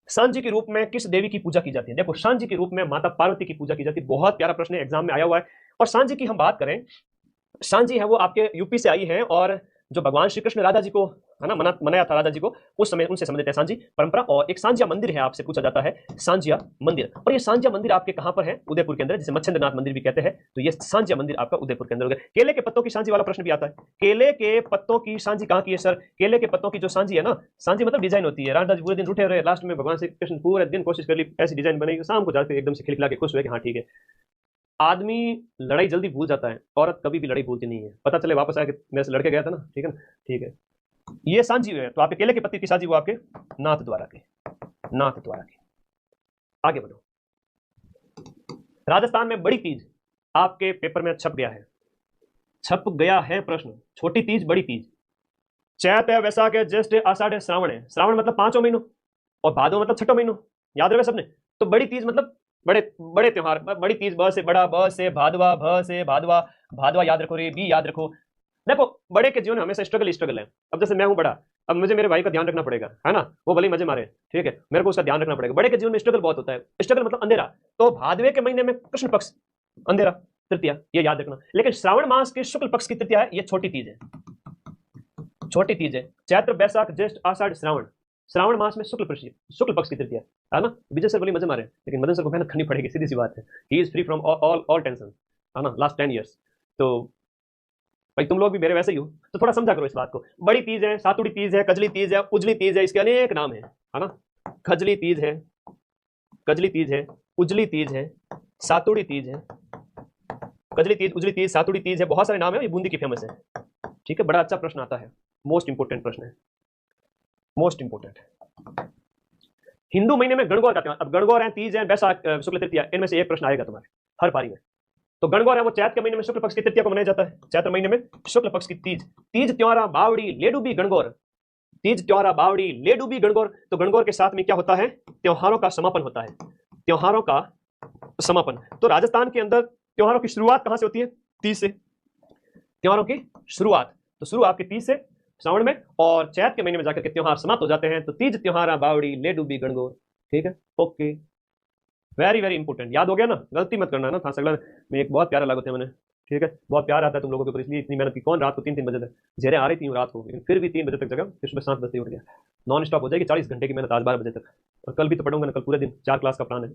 सांझी के रूप में किस देवी की पूजा की जाती है? देखो, सांझी के रूप में माता पार्वती की पूजा की जाती है। बहुत प्यारा प्रश्न है, एग्जाम में आया हुआ है। और सांझी की हम बात करें, सांझी है वो आपके यूपी से आई है, और जो भगवान श्री कृष्ण राधा जी को है ना मनाया था, राधा जी को, उस समय उनसे संबंधित है सांझी परंपरा। और एक सांझिया मंदिर है, आपसे पूछा जाता है सांझिया मंदिर। और ये सांझिया मंदिर आपके कहां पर है? उदयपुर के अंदर, जिसे मच्छिंद्रनाथ मंदिर भी कहते हैं। तो ये सांझिया मंदिर आपका उदयपुर के अंदर हो गया। केले के पत्तों की सांझी वाला प्रश्न भी आता है। केले के पत्तों की सांझी कहां की है सर? केले के पत्तों की जो सांझी है ना, सांझी मतलब डिजाइन होती है। राधा जी पूरे दिन रूठे रहे, लास्ट में भगवान श्री कृष्ण पूरे दिन कोशिश कर ली, ऐसी डिजाइन बनेगी, शाम को जाकर एकदम से खिलखिला के खुश हुए कि हाँ ठीक है। आदमी लड़ाई जल्दी भूल जाता है, औरत कभी भी लड़ाई भूलती नहीं है। पता चले वापस आया कि मेरे से लड़के गया था ना, ठीक है ना, ठीक है। ये सांझी है, तो आपके केले के पत्ते की सांझी वो आपके नाथ द्वारा के, नाथ द्वारा के। आगे बढ़ो। राजस्थान में बड़ी तीज आपके पेपर में छप गया है, छप गया है प्रश्न। छोटी तीज, बड़ी तीज, चैत है, वैसाख है, ज्येष्ठ है, आषाढ़ है, श्रावण है। श्रावण मतलब 5वां महीनों, और भादो मतलब 6वां महीनों, याद रहे सबने। तो बड़ी तीज मतलब बड़े बड़े त्योहार। बड़ी तीज, ब से बड़ा, ब से भादवा, भ से भादवा, भादवा याद रखो रे, बी याद रखो। देखो, बड़े के जीवन में हमेशा स्ट्रगल है। अब जैसे मैं हूं बड़ा, अब मुझे मेरे भाई का ध्यान रखना पड़ेगा, है ना, वो भले ही मजे मारे, ठीक है, मेरे को उसका ध्यान रखना पड़ेगा। बड़े के जीवन में स्ट्रगल बहुत होता है, स्ट्रगल मतलब अंधेरा। तो भादवे के महीने में कृष्ण पक्ष अंधेरा तृतीया, ये याद रखना। लेकिन श्रावण मास के शुक्ल पक्ष की तृतीया है, ये छोटी तीज है, छोटी तीज है। चैत्र, बैसाख, ज्येष्ठ, आषाढ़, श्रावण, श्रावण मास में शुक्ल पक्ष की तृतीया, है ना। विजय सर बोली मजे मारे, लेकिन मदन सर को मेहनत करनी पड़ेगी, सीधी सी बात है। He is free from all tension, है ना, लास्ट 10 years। तो भाई तुम लोग भी मेरे वैसे ही हो, तो थोड़ा समझा करो इस बात को। बड़ी तीज है, सातुड़ी तीज है, कजली तीज है, उजली तीज है, इसके अनेक नाम है ना। खजली तीज है, कजली तीज है, उजली तीज है, सातुड़ी तीज है, कजली तीज, उजली तीज, सातुड़ी तीज है, बहुत सारे नाम है। ये बूंदी की फेमस है, ठीक है। बड़ा अच्छा प्रश्न आता है, मोस्ट इंपोर्टेंट प्रश्न है, मोस्ट इंपोर्टेंट। हिंदू महीने में गणगौर का त्योहार, अब गणगौर है, तीज है, बैसाख, शुक्ल तृतीया, इनमें से एक प्रश्न आएगा तुम्हारे हर पारी में। तो गणगौर है वो चैत के महीने में शुक्ल पक्ष की तृतीया को मनाया जाता है, चैत्र महीने में शुक्ल पक्ष की तीज। तीज त्योहारा बावड़ी लेडूबी गणगौर, तीज त्योहारा बावड़ी लेडूबी गणगौर। तो गणगौर के साथ में क्या होता है? त्योहारों का समापन होता है, त्योहारों का समापन। तो राजस्थान के अंदर त्योहारों की शुरुआत कहां से होती है? तीज से, त्योहारों की शुरुआत। तो शुरू आपके तीज से श्रावण में, और चैत के महीने में जाकर के त्योहार समाप्त हो जाते हैं। तो तीज त्योहारा बावड़ी लेडूबी गणगौर, ठीक है, ओके, वेरी वेरी इंपॉर्टेंट। याद हो गया ना, गलती मत करना ना। था सगला में एक बहुत प्यारा लागू थे मैंने, ठीक है, बहुत प्यार आता है तुम लोगों के ऊपर, इसलिए इतनी मेहनत की। कौन रात को 3-3 बजे तक जेरे आ रही थी रात को, फिर भी 3 बजे तक जगह, फिर सुबह 7 बजे उठ गया। नॉन स्टॉप हो जाएगी 40 घंटे की मेहनत आज 12 बजे तक। और कल भी तो पढ़ूंगा ना, कल पूरे दिन 4 क्लास का प्लान है,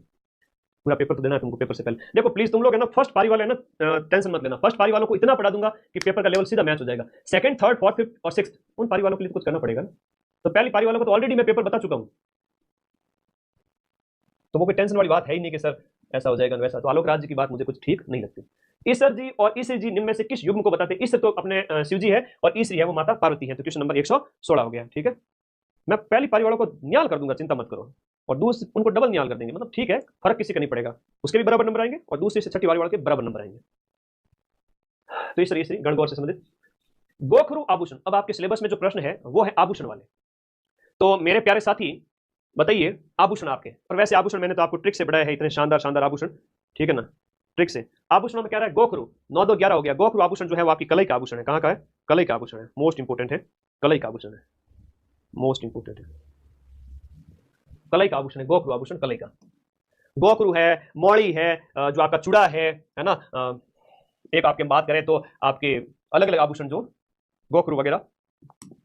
पूरा पेपर तो देना है तुमको पेपर से पहले। देखो प्लीज तुम लोग है ना, फर्स्ट पारी वाले ना टेंशन मत लेना। फर्स्ट पारी वालों को इतना पढ़ा दूंगा कि पेपर का लेवल सीधा मैच हो जाएगा। सेकंड, थर्ड, फोर्थ, फिफ्थ और सिक्स्थ, उन पारी वालों के लिए कुछ करना पड़ेगा ना। तो पहली पारी वालों को तो ऑलरेडी मैं पेपर बता चुका हूं, तो वो कोई टेंशन वाली बात है ही नहीं कि सर ऐसा हो जाएगा वैसा। तो आलोक राज जी की बात मुझे कुछ ठीक नहीं लगती। ईसर जी और ईसर जी निम्न में से किस युग्म को बताते हैं? ईसर तो अपने शिव जी है, और ईसरी है वो माता पार्वती है। तो क्वेश्चन नंबर 116 हो गया, ठीक है। मैं पहली पारी वालों को न्याल कर दूंगा, चिंता मत करो, और दूसरी उनको डबल न्याल कर देंगे, मतलब ठीक है, फर्क किसी का नहीं पड़ेगा, उसके भी बराबर नंबर आएंगे, और दूसरी से छठी पारी वालों के बराबर नंबर आएंगे। तो ईसरी गणगौर से संबंधित। गोखरू आभूषण, अब आपके सिलेबस में जो प्रश्न है वो है आभूषण वाले। तो मेरे प्यारे साथी बताइए आभूषण आपके, और वैसे आभूषण मैंने तो आपको ट्रिक से बढ़ाया है, इतने शानदार शानदार आभूषण, ठीक है ना, ट्रिक से। आभूषणों में क्या रहा है? गोखरू, 9 2 11 हो गया। गोखरू आभूषण जो है वो आपकी कलई का आभूषण है। कहां का है? कलई का आभूषण है, मोस्ट इंपोर्टेंट है, कलई का आभूषण है, मोस्ट इंपोर्टेंट है, कलई का आभूषण है गोखरू आभूषण, कलई का। गोखरू है, मौड़ी है, जो आपका चूड़ा है ना, एक आपके बात करें तो आपके अलग अलग आभूषण जो गोखरू वगैरह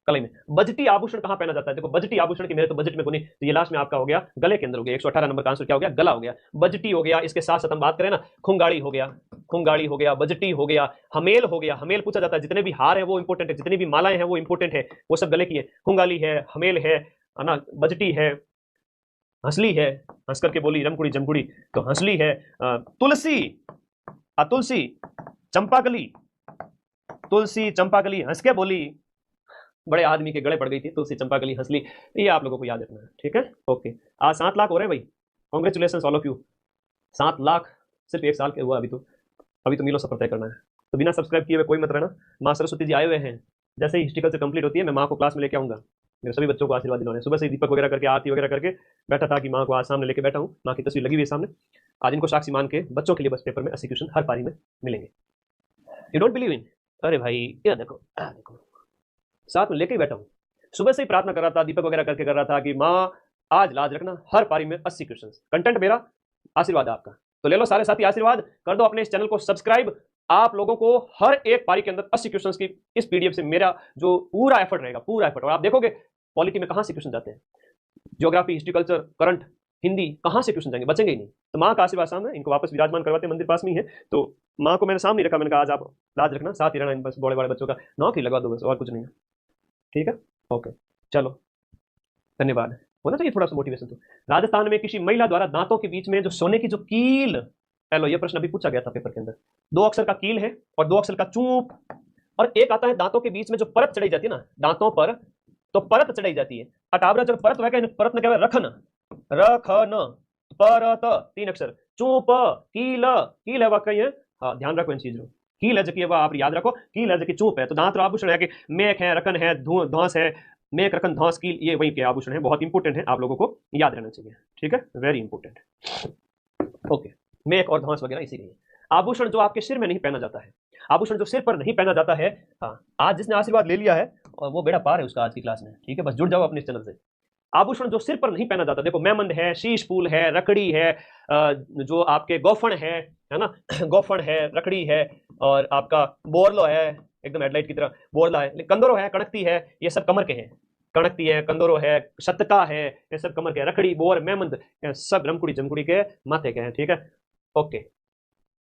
कलई में। बजटी आभूषण कहां पहना जाता है? देखो बजटी आभूषण की मेरे तो बजट में कोई नहीं, तो ये लास्ट में आपका हो गया गले के अंदर हो गया। 118 नंबर का आंसर क्या हो गया? गला हो गया, बजटी हो गया। इसके साथ साथ हम बात करें ना, खुंगाड़ी हो गया, खुंगाड़ी हो गया, बजटी हो गया, हमेल हो गया। हमेल पूछा जाता है, जितने भी हार है वो इंपोर्टेंट है, जितनी भी मालाएं हैं वो इंपोर्टेंट है, वो सब गले की है। खुंगाली है, हमेल है ना, बजटी है, हंसली है, हंस करके बोली रमकुड़ी जमकुड़ी, तो हंसली है, तुलसी, तुलसी, चंपाकली, तुलसी चंपाकली हंस के बोली, बड़े आदमी के गले पड़ गई थी तुलसी चंपा कली हंसली, ये आप लोगों को याद रखना है, ठीक है। ओके, आज 7 लाख हो रहे हैं भाई, congratulation all of you. 7 lakh सिर्फ 1 साल के हुआ, अभी तो मिलो सफर तय करना है। तो बिना सब्सक्राइब किए हुए कोई मत रहना। माँ सरस्वती जी आए हुए हैं, जैसे ही हिस्ट्रिकल से कंप्लीट होती है मैं माँ को क्लास में लेके आऊंगा। मेरे सभी बच्चों को आशीर्वाद दिलाने, सुबह से ही दीपक वगैरह करके आरती वगैरह करके बैठा था कि माँ को आज सामने लेके बैठा हूँ, माँ की तस्वीर लगी हुई है सामने। आज इनको साक्षी मान के बच्चों के लिए बस पेपर में 80 क्वेश्चन हर पारी में मिलेंगे। You don't believe in? अरे भाई ये देखो, देखो साथ में लेके ही बैठा हूँ। सुबह से ही प्रार्थना कर रहा था, दीपक वगैरह करके कर रहा था कि माँ आज लाज रखना, हर पारी में 80 क्वेश्चन। कंटेंट मेरा, आशीर्वाद आपका। तो ले लो सारे साथी आशीर्वाद, कर दो अपने इस चैनल को सब्सक्राइब। आप लोगों को हर एक पारी के अंदर 80 क्वेश्चंस की इस पीडीएफ से मेरा जो पूरा एफर्ट रहेगा, पूरा एफर्ट। और आप देखोगे पॉलिटी में कहां से क्वेश्चन जाते हैं, geography, history, culture, current, Hindi, कहां से क्वेश्चन जाएंगे, बचेंगे ही नहीं। तो माँ का आशीर्वाद सामने, इनको वापस विराजमान करवाते हैं, मंदिर पास में ही है। तो माँ को मैंने सामने रखा, मैंने कहा आज आप लाज रखना, साथ ही रहना, इन बस बड़े बड़े बच्चों का नौक ही लगा दो बस, और कुछ नहीं है, ठीक है। ओके चलो, धन्यवाद। होना चाहिए थोड़ा सा मोटिवेशन। तो राजस्थान में किसी महिला द्वारा दांतों के बीच में जो सोने की जो कील, पहले ये प्रश्न अभी पूछा गया था पेपर के अंदर, 2 अक्षर का कील है और 2 अक्षर का चूप, और एक आता है दांतों के बीच में जो परत चढ़ाई जाती है ना, दांतों पर तो परत चढ़ाई जाती है। अटावरा जो परत है, परत में क्या है, रखन, रखन, परत, 3 अक्षर, चूप, कील, कील है वाकई है, हाँ ध्यान रखो इन चीजों। कील है जो आप याद रखो, कील है जो चूप है। तो दांत आभूषण है कि मेख है, रकन है, धौंस है, मेक, रकन, धौंस, कील, ये वही के आभूषण है, बहुत इंपॉर्टेंट है, आप लोगों को याद रहना चाहिए, ठीक है, वेरी इंपॉर्टेंट। ओके, मेक और धौंस वगैरह इसीलिए। आभूषण जो आपके सिर में नहीं पहना जाता है, आभूषण जो सिर पर नहीं पहना जाता है, हाँ आज जिसने आशीर्वाद ले लिया है और वो बेड़ा पार है उसका आज की क्लास में, ठीक है, बस जुड़ जाओ अपने चैनल से। आभूषण जो सिर पर नहीं पहना जाता, देखो मेमंद है, शीश फूल है, रकड़ी है, जो आपके गोफण है ना, गोफण है, रकड़ी है, और आपका बोरलो है, एकदम हेडलाइट की तरह बोरला है, कंदरो है, कणकती है, ये सब कमर के हैं। कणकती है, कंदरो है, शतका है, ये सब कमर के, रखड़ी, बोर, मेमंद, सब रमकुड़ी जमकुड़ी के माथे के हैं, ठीक है। ओके,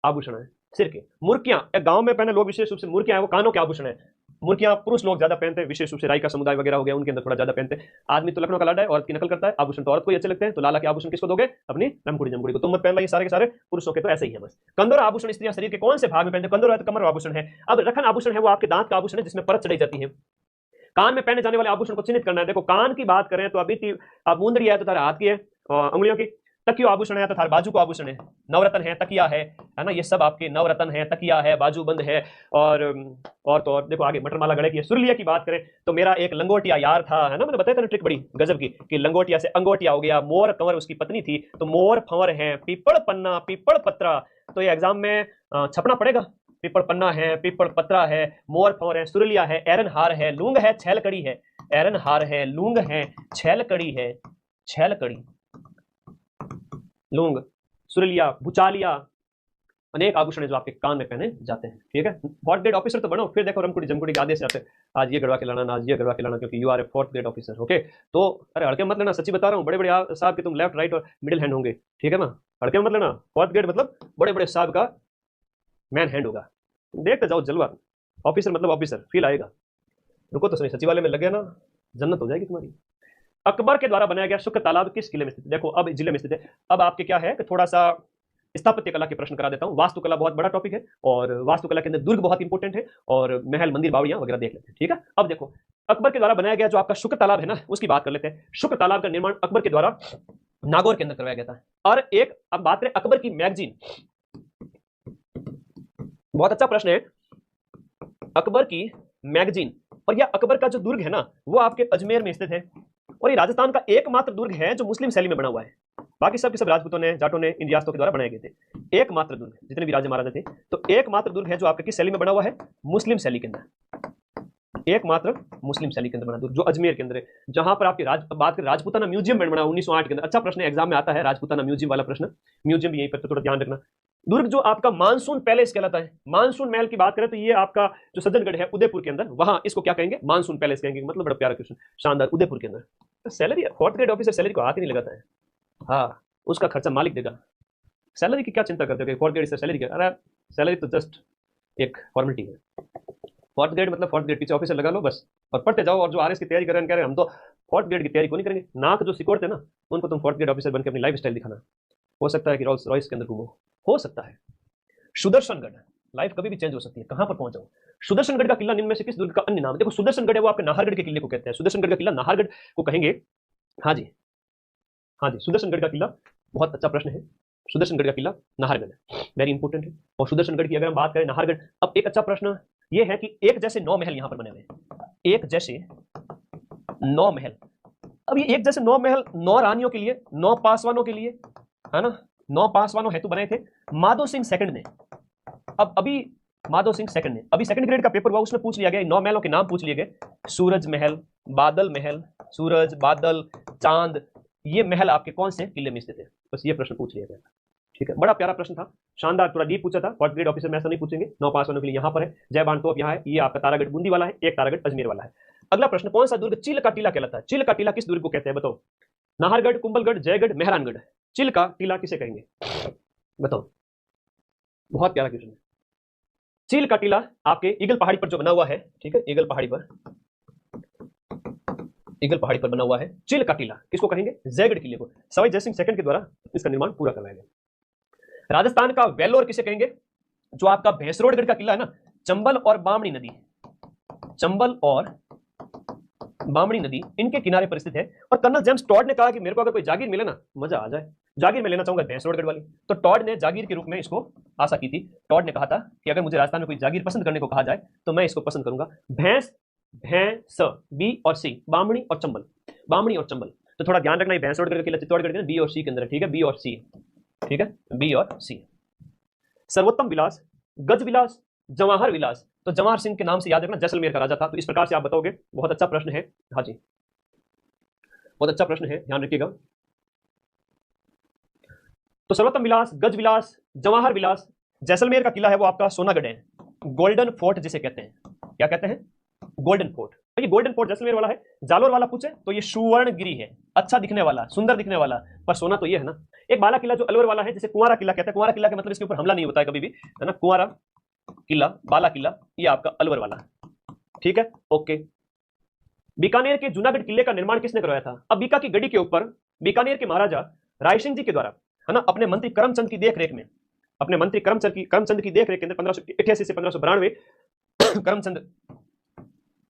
आभूषण है सिर के। मुर्कियां गांव में पहने लोग विशेष रूप से मुर्कियां है, वो कानों के आभूषण है। मुर्कियां पुरुष लोग ज्यादा पहनते हैं, विशेष रूप से राई का समुदाय वगैरह हो गया, उनके अंदर थोड़ा ज्यादा पहनते हैं। आदमी तो लखनऊ का लाडा है, औरत की नकल करता है, आभूषण तो औरत को ही अच्छे लगते हैं। तो लाला के आभूषण किसको दोगे, अपनी रमकुड़ी जमकुड़ी को। तुम मत पहन लो, ये सारे के सारे पुरुषों के तो ऐसे ही है बस। कंदर आभूषण स्त्रियां शरीर के कौन से भाग में पहनते, कंदर है तो कमर आभूषण है। अब रखन आभूषण है, वो आपके दांत का आभूषण है जिसमें परत चढ़ाई जाती है। कान में पहने जाने वाले आभूषण को चिन्हित करना है। देखो कान की बात करें तो अभी अब मुंदरी है तो तारे हाथ की है, उंगलियों की, तकियो आभूषण है तो थार बाजू को आभूषण है, नवरत्न है, तकिया है ना, ये सब आपके नवरत्न है, तकिया है, बाजूबंद है। और तो और देखो आगे मटरमाला गले की है। सुरलिया की बात करें तो मेरा एक लंगोटिया यार था, है ना, मैंने बताया था ना ट्रिक बड़ी गजब की, कि लंगोटिया से अंगोटिया हो गया। मोर कंवर उसकी पत्नी थी, तो मोर फंवर है, पीपड़ पन्ना, पीपड़ पत्रा। तो ये एग्जाम में छपना पड़ेगा, पीपड़ पन्ना है, पीपड़ पत्रा है, मोर फंवर है, सुरलिया है, एरन हार है, लूंग है, छैल कड़ी है, एरन हार है, लूंग है, छैल कड़ी है, छैल कड़ी, लूंग, सुरलिया, भुचालिया, अनेक आभूषण है जो आपके कान में पहने जाते हैं, ठीक है। 4th ग्रेड ऑफिसर तो बनो, फिर देखो रमकुड़ी जमकुड़ी के आदेश आते, आज ये गड़वा के लाना, आज ये गड़वा के लाना, क्योंकि यू you are 4th grade officer. Okay, तो अरे हड़के मत लेना, सच्ची बता रहा हूँ, बड़े बड़े साहब के तुम लेफ्ट राइट और मिडिल हैंड होंगे, ठीक है ना, हड़के मत लेना। 4th ग्रेड मतलब बड़े बड़े साहब का मैन हैंड होगा, देखते जाओ जलवा। ऑफिसर मतलब ऑफिसर, फील आएगा। रुको तो सही, सचिवालय में लगे ना, जन्नत हो जाएगी तुम्हारी। अकबर के द्वारा बनाया गया शुक्र तालाब किस किले में स्थित है? देखो अब जिले में स्थित है। अब आपके क्या है कि थोड़ा सा स्थापत्य कला के प्रश्न करा देता हूं। वास्तुकला बहुत बड़ा टॉपिक है, और वास्तुकला के अंदर दुर्ग बहुत इंपॉर्टेंट है, और महल, मंदिर, बावड़ियां वगैरह देख लेते हैं, ठीक है। अब देखो अकबर के द्वारा बनाया गया जो आपका शुक्र तालाब है ना, उसकी बात कर लेते हैं। शुक्र तालाब का निर्माण अकबर के द्वारा नागौर के अंदर करवाया गया था। और एक अब बात करें अकबर की मैगजीन, बहुत अच्छा प्रश्न है, अकबर की मैगजीन। और यह अकबर का जो दुर्ग है ना, वो आपके अजमेर में स्थित है, और ये राजस्थान का एकमात्र दुर्ग है जो मुस्लिम शैली में बना हुआ है। बाकी सब के सब राजपूतों ने, जाटों ने, इन रियासतों के द्वारा बनाए गए थे। एकमात्र दुर्ग, जितने भी राजा महाराजा थे, तो एकमात्र दुर्ग है जो आपके किस शैली में बना हुआ है, मुस्लिम शैली के अंदर। एकमात्र मुस्लिम शैली के अंदर बना दुर्ग जो अजमेर के अंदर है, जहां पर आपकी बात करें राजपूताना म्यूजियम बना 1908 के अंदर। अच्छा प्रश्न एग्जाम में आता है, राजपूताना म्यूजियम वाला प्रश्न, म्यूजियम भी यहीं पर, तो थोड़ा ध्यान रखना। दुर्ग जो आपका मानसून पैलेस कहलाता है, मानसून महल की बात करें तो ये आपका जो सज्जनगढ़ है उदयपुर के अंदर, वहां इसको क्या कहेंगे, मानसून पैलेस कहेंगे। मतलब बड़ा प्यारा क्वेश्चन, शानदार, उदयपुर के अंदर। Salary 4th grade officer salary को हाथ ही नहीं लगाता है, हाँ उसका खर्चा मालिक देगा। सैलरी की क्या चिंता करते हो, 4th ग्रेड से सैलरी क्या, अरे सैलरी तो जस्ट एक फॉर्मेलिटी है। 4th ग्रेड मतलब 4th ग्रेड, पीछे ऑफिसर लगा लो बस, और पढ़ते जाओ। और जो आरएस की तैयारी कर रहे हैं, हम तो 4th ग्रेड की तैयारी को नहीं करेंगे। नाक जो सिकोड़ते ना, उनको तुम 4th ग्रेड ऑफिसर बनकर अपनी लाइफ स्टाइल दिखाना। हो सकता है कि रोल्स रॉयस के अंदर घूमो, हो सकता है। सुदर्शनगढ़, लाइफ कभी भी चेंज हो सकती है, कहां पर पहुंच जाऊं। सुदर्शनगढ़ का किला निम्न में से किस दुर्ग का अन्य नाम? देखो सुदर्शनगढ़ है वो आपके नाहरगढ़ के किले को कहते हैं, सुदर्शनगढ़ का किला नाहरगढ़ को कहेंगे। हाँ जी, हाँ जी, सुदर्शनगढ़ का किला बहुत अच्छा प्रश्न है। सुदर्शनगढ़ का किला नाहरगढ़ वेरी इंपॉर्टेंट है। और सुदर्शनगढ़ की अगर हम बात करें नाहरगढ़, अब एक अच्छा प्रश्न ये है कि एक जैसे 9 महल यहां पर बने हुए हैं, एक जैसे 9 महल। अब ये एक जैसे 9 महल 9 रानियों के लिए, 9 पासवानों के लिए, है ना, 9 पासवानों हेतु बने थे माधो सिंह सेकंड ने। अब अभी माधो सिंह सेकंड ने, अभी सेकंड ग्रेड का पेपर हुआ, उसमें पूछ लिया गया 9 महलों के नाम पूछ लिए गए, सूरज महल, बादल महल, सूरज, बादल, चांद, ये महल आपके कौन से किले में स्थित है, बस ये प्रश्न पूछ लिया गया। ठीक है, बड़ा प्यारा प्रश्न था, शानदार, थोड़ा डीप पूछा था। फर्स्ट ग्रेड ऑफिसर में ऐसा नहीं पूछेंगे। 9 पासवानों के लिए यहाँ पर है, जय बाणतोप यहाँ है, ये आपका तारागढ़ बूंदी वाला है, एक तारागढ़ अजमेर वाला है। अगला प्रश्न, कौन सा दुर्ग चिल का टीला कहलाता है? चिल का टीला किस दुर्ग को कहते हैं बताओ? नाहरगढ़, कुंभलगढ़, जयगढ़, मेहरानगढ़, चिल का टीला किसे कहेंगे बताओ? बहुत प्यारा क्वेश्चन है। चिल का टीला आपके ईगल पहाड़ी पर जो बना हुआ है, ठीक है, ईगल पहाड़ी पर, ईगल पहाड़ी पर बना हुआ है चिल का टीला, किसको कहेंगे? जयगढ़ किले को। सवाई जयसिंह सेकंड के द्वारा इसका निर्माण पूरा करवाया गया। राजस्थान का वेल्लोर किसे कहेंगे? जो आपका भैंसरोडगढ़ का किला है ना, चंबल और बामणी नदी, चंबल और बामणी नदी इनके किनारे पर स्थित है। और कर्नल जेम्स टॉड ने कहा कि मेरे को अगर कोई जागीर मिले ना, मजा आ जाए, जागीर में लेना चाहूंगा भैंसरोडगढ़ वाली। तो टॉड ने जागीर के रूप में इसको आशा की थी। टॉड ने कहा था कि अगर मुझे राजस्थान में कोई जागीर पसंद करने को कहा जाए तो मैं इसको पसंद करूंगा। भैंस, भैंस, बी और सी, बामणी और चंबल, बामणी और चंबल। तो थोड़ा ध्यान रखना, भैंसरोडगढ़ का किला चित्तौड़गढ़ के बी और सी के अंदर, ठीक है, बी और सी, ठीक है, बी और सी। सर्वोत्तम विलास, गज विलास, जवाहर विलास, तो जवाहर सिंह के नाम से याद रखना, जैसलमेर का राजा था। तो इस प्रकार से आप बताओगे, बहुत अच्छा प्रश्न है। हाँ जी, बहुत अच्छा प्रश्न है, ध्यान रखिएगा। तो सर्वोत्तम विलास, गज विलास, जवाहर विलास, जैसलमेर का किला है वो आपका सोनागढ़ है, गोल्डन फोर्ट जिसे कहते हैं। क्या कहते हैं? Golden fort. तो ये गोल्डन फोर्ट जैसलमेर वाला है। जालोर वाला पूछे तो ये सुवर्णगिरी है, अच्छा दिखने वाला, सुंदर दिखने वाला, पर सोना तो ये है ना। एक बाला किला जो अलवर वाला है, जिसे कुंवारा किला कहते हैं। कुंवारा किला का मतलब इसके ऊपर हमला नहीं होता है कभी भी, है ना। कुंवारा किला, बाला किला, ये आपका अलवर वाला, ठीक है, ओके। बीकानेर के जूनागढ़ किले का निर्माण किसने करवाया था? अब बीका की गढ़ी के ऊपर बीकानेर के महाराजा राय सिंह जी के द्वारा, है ना, अपने मंत्री करमचंद की देखरेख में, अपने मंत्री करमचंद की देखरेख के अंदर 1588 से 1592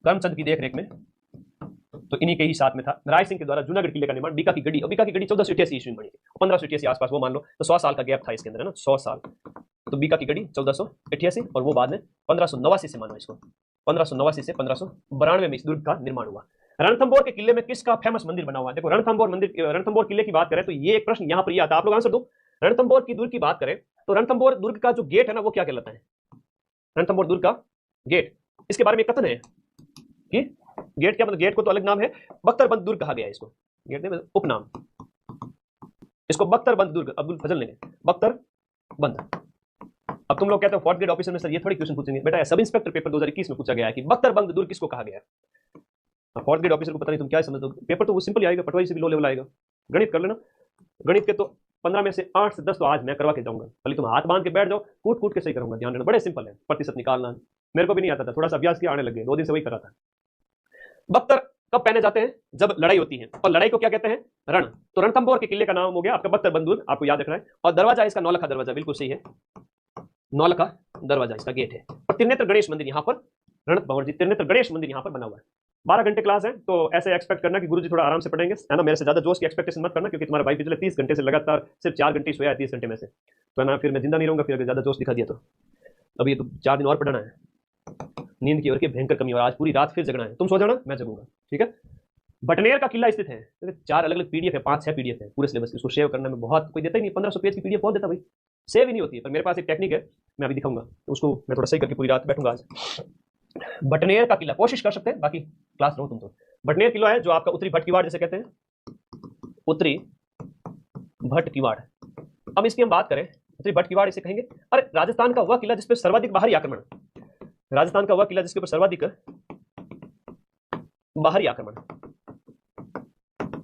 करमचंद की देखरेख में, तो इन्हीं के ही साथ में था, राय सिंह के द्वारा जूनागढ़ किले का निर्माण, बीका की गढ़ी। और बीका की गढ़ी 1488 ईस्वी में बनी, 1588 आसपास वो मान लो, तो 100 साल का गैप था इसके अंदर, है ना, 100 साल। तो बीका की गढ़ी 1488 और वो बाद में 1589 से मानो इसको, 1589 से 1592 में इस दुर्ग का निर्माण हुआ। रणथंभौर के किले में किसका फेमस मंदिर बना हुआ है? देखो रणथंभौर मंदिर, रणथंभौर किले की बात करें तो ये एक प्रश्न यहाँ पर ये आता है, आप लोग आंसर दो। रणथंभौर की दुर्ग की बात करें तो रणथंभौर दुर्ग का जो गेट है ना, वो क्या कहलाता है? रणथंभौर दुर्ग का गेट, इसके बारे में कथन है कि गेट क्या मतलब, गेट को तो अलग नाम है, बख्तरबंद दुर्ग कहा गया है इसको, गेट ने उपनाम, इसको बख्तरबंद दुर्ग, अब्दुल फजल ने, बख्तरबंद। अब तुम लोग कहते हो फोर्थ ग्रेड ऑफिसर में सर ये थोड़ी क्वेश्चन पूछेंगे, बेटा सब इंस्पेक्टर पेपर 2021 में पूछा गया है कि बख्तरबंद दुर्ग किसको कहा गया है। फोर्थ ग्रेड ऑफिसर को पता नहीं, तुम क्या समझते हो? पेपर तो वो सिंपल ही आएगा, पटवारी से भी लो लेवल आएगा। गणित कर लेना, गणित के तो 15 में से 8 से 10 तो आज मैं करवा के जाऊंगा, खाली तुम हाथ बांध के बैठ जाओ, कूट कूट के सही करूंगा। ध्यान रखना, बड़े सिंपल है, प्रतिशत निकालना मेरे को भी नहीं आता था, थोड़ा सा अभ्यास किया, आने लगे, 2 दिन से वही करा था। बख्तर कब पहने जाते हैं? जब लड़ाई होती है, और लड़ाई को क्या कहते हैं? रण। तो रणथंभौर के किले का नाम हो गया आपका बख्तरबंद दुर्ग, आपको याद रखना है। और दरवाजा इसका नौलखा दरवाजा, बिल्कुल सही है, नौलखा दरवाजा इसका गेट है। और त्रिनेत्र गणेश मंदिर यहाँ पर, रणथंभौर जी त्रिनेत्र गणेश मंदिर यहाँ पर बना हुआ है। 12 घंटे क्लास है, तो ऐसे एक्सपेक्ट करना कि गुरुजी थोड़ा आराम से पढ़ेंगे, है ना। मेरे से ज्यादा जोश की एक्सपेक्टेशन मत करना, क्योंकि तुम्हारा भाई पिछले 30 घंटे से लगातार सिर्फ 4 घंटे सोया है 30 घंटे में से, तो है ना, फिर मैं जिंदा नहीं रहूंगा फिर अगर ज्यादा जोश दिखा दिया तो। अभी ये तो 4 दिन और पढ़ना है, नींद की और की भयंकर कमी, और आज पूरी रात फिर जगना है। तुम सो जाना, मैं जगूंगा, ठीक है। बटनेर का किला स्थित है, 4 अलग अलग पीडीएफ है, 5-6 पीडीएफ है पूरे सिलेबस, इसको सेव करने में बहुत, कोई देता ही नहीं, 1500 पेज की पीडीएफ कौन देता भाई, सेव ही नहीं होती है। पर मेरे पास एक टेक्निक है, मैं अभी दिखाऊंगा उसको, मैं थोड़ा सही करके पूरी रात बैठूंगा आज। बटनेर का किला कोशिश कर सकते हैं, बाकी क्लास लो तुम तो। बटनेर किला है जो आपका उत्तरी भटकीवाड़ जिसे कहते हैं, उत्तरी भटकीवाड़। अब इसकी हम बात करें, उत्तरी भटकीवाड़ इसे कहेंगे। अरे राजस्थान का वह किला जिसपे सर्वाधिक बाहरी आक्रमण, राजस्थान का वह किला जिसके ऊपर सर्वाधिक बाहरी आक्रमण,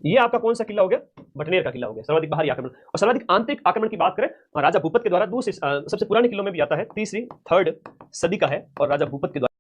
ये आपका कौन सा किला हो गया? बटनेर का किला हो गया, सर्वाधिक बाहरी आक्रमण। और सर्वाधिक आंतरिक आक्रमण की बात करें, राजा भूपत के द्वारा दूसरे सबसे पुराने किलों में भी आता है, 3री 3rd सदी का है, और राजा भूपत के द्वारा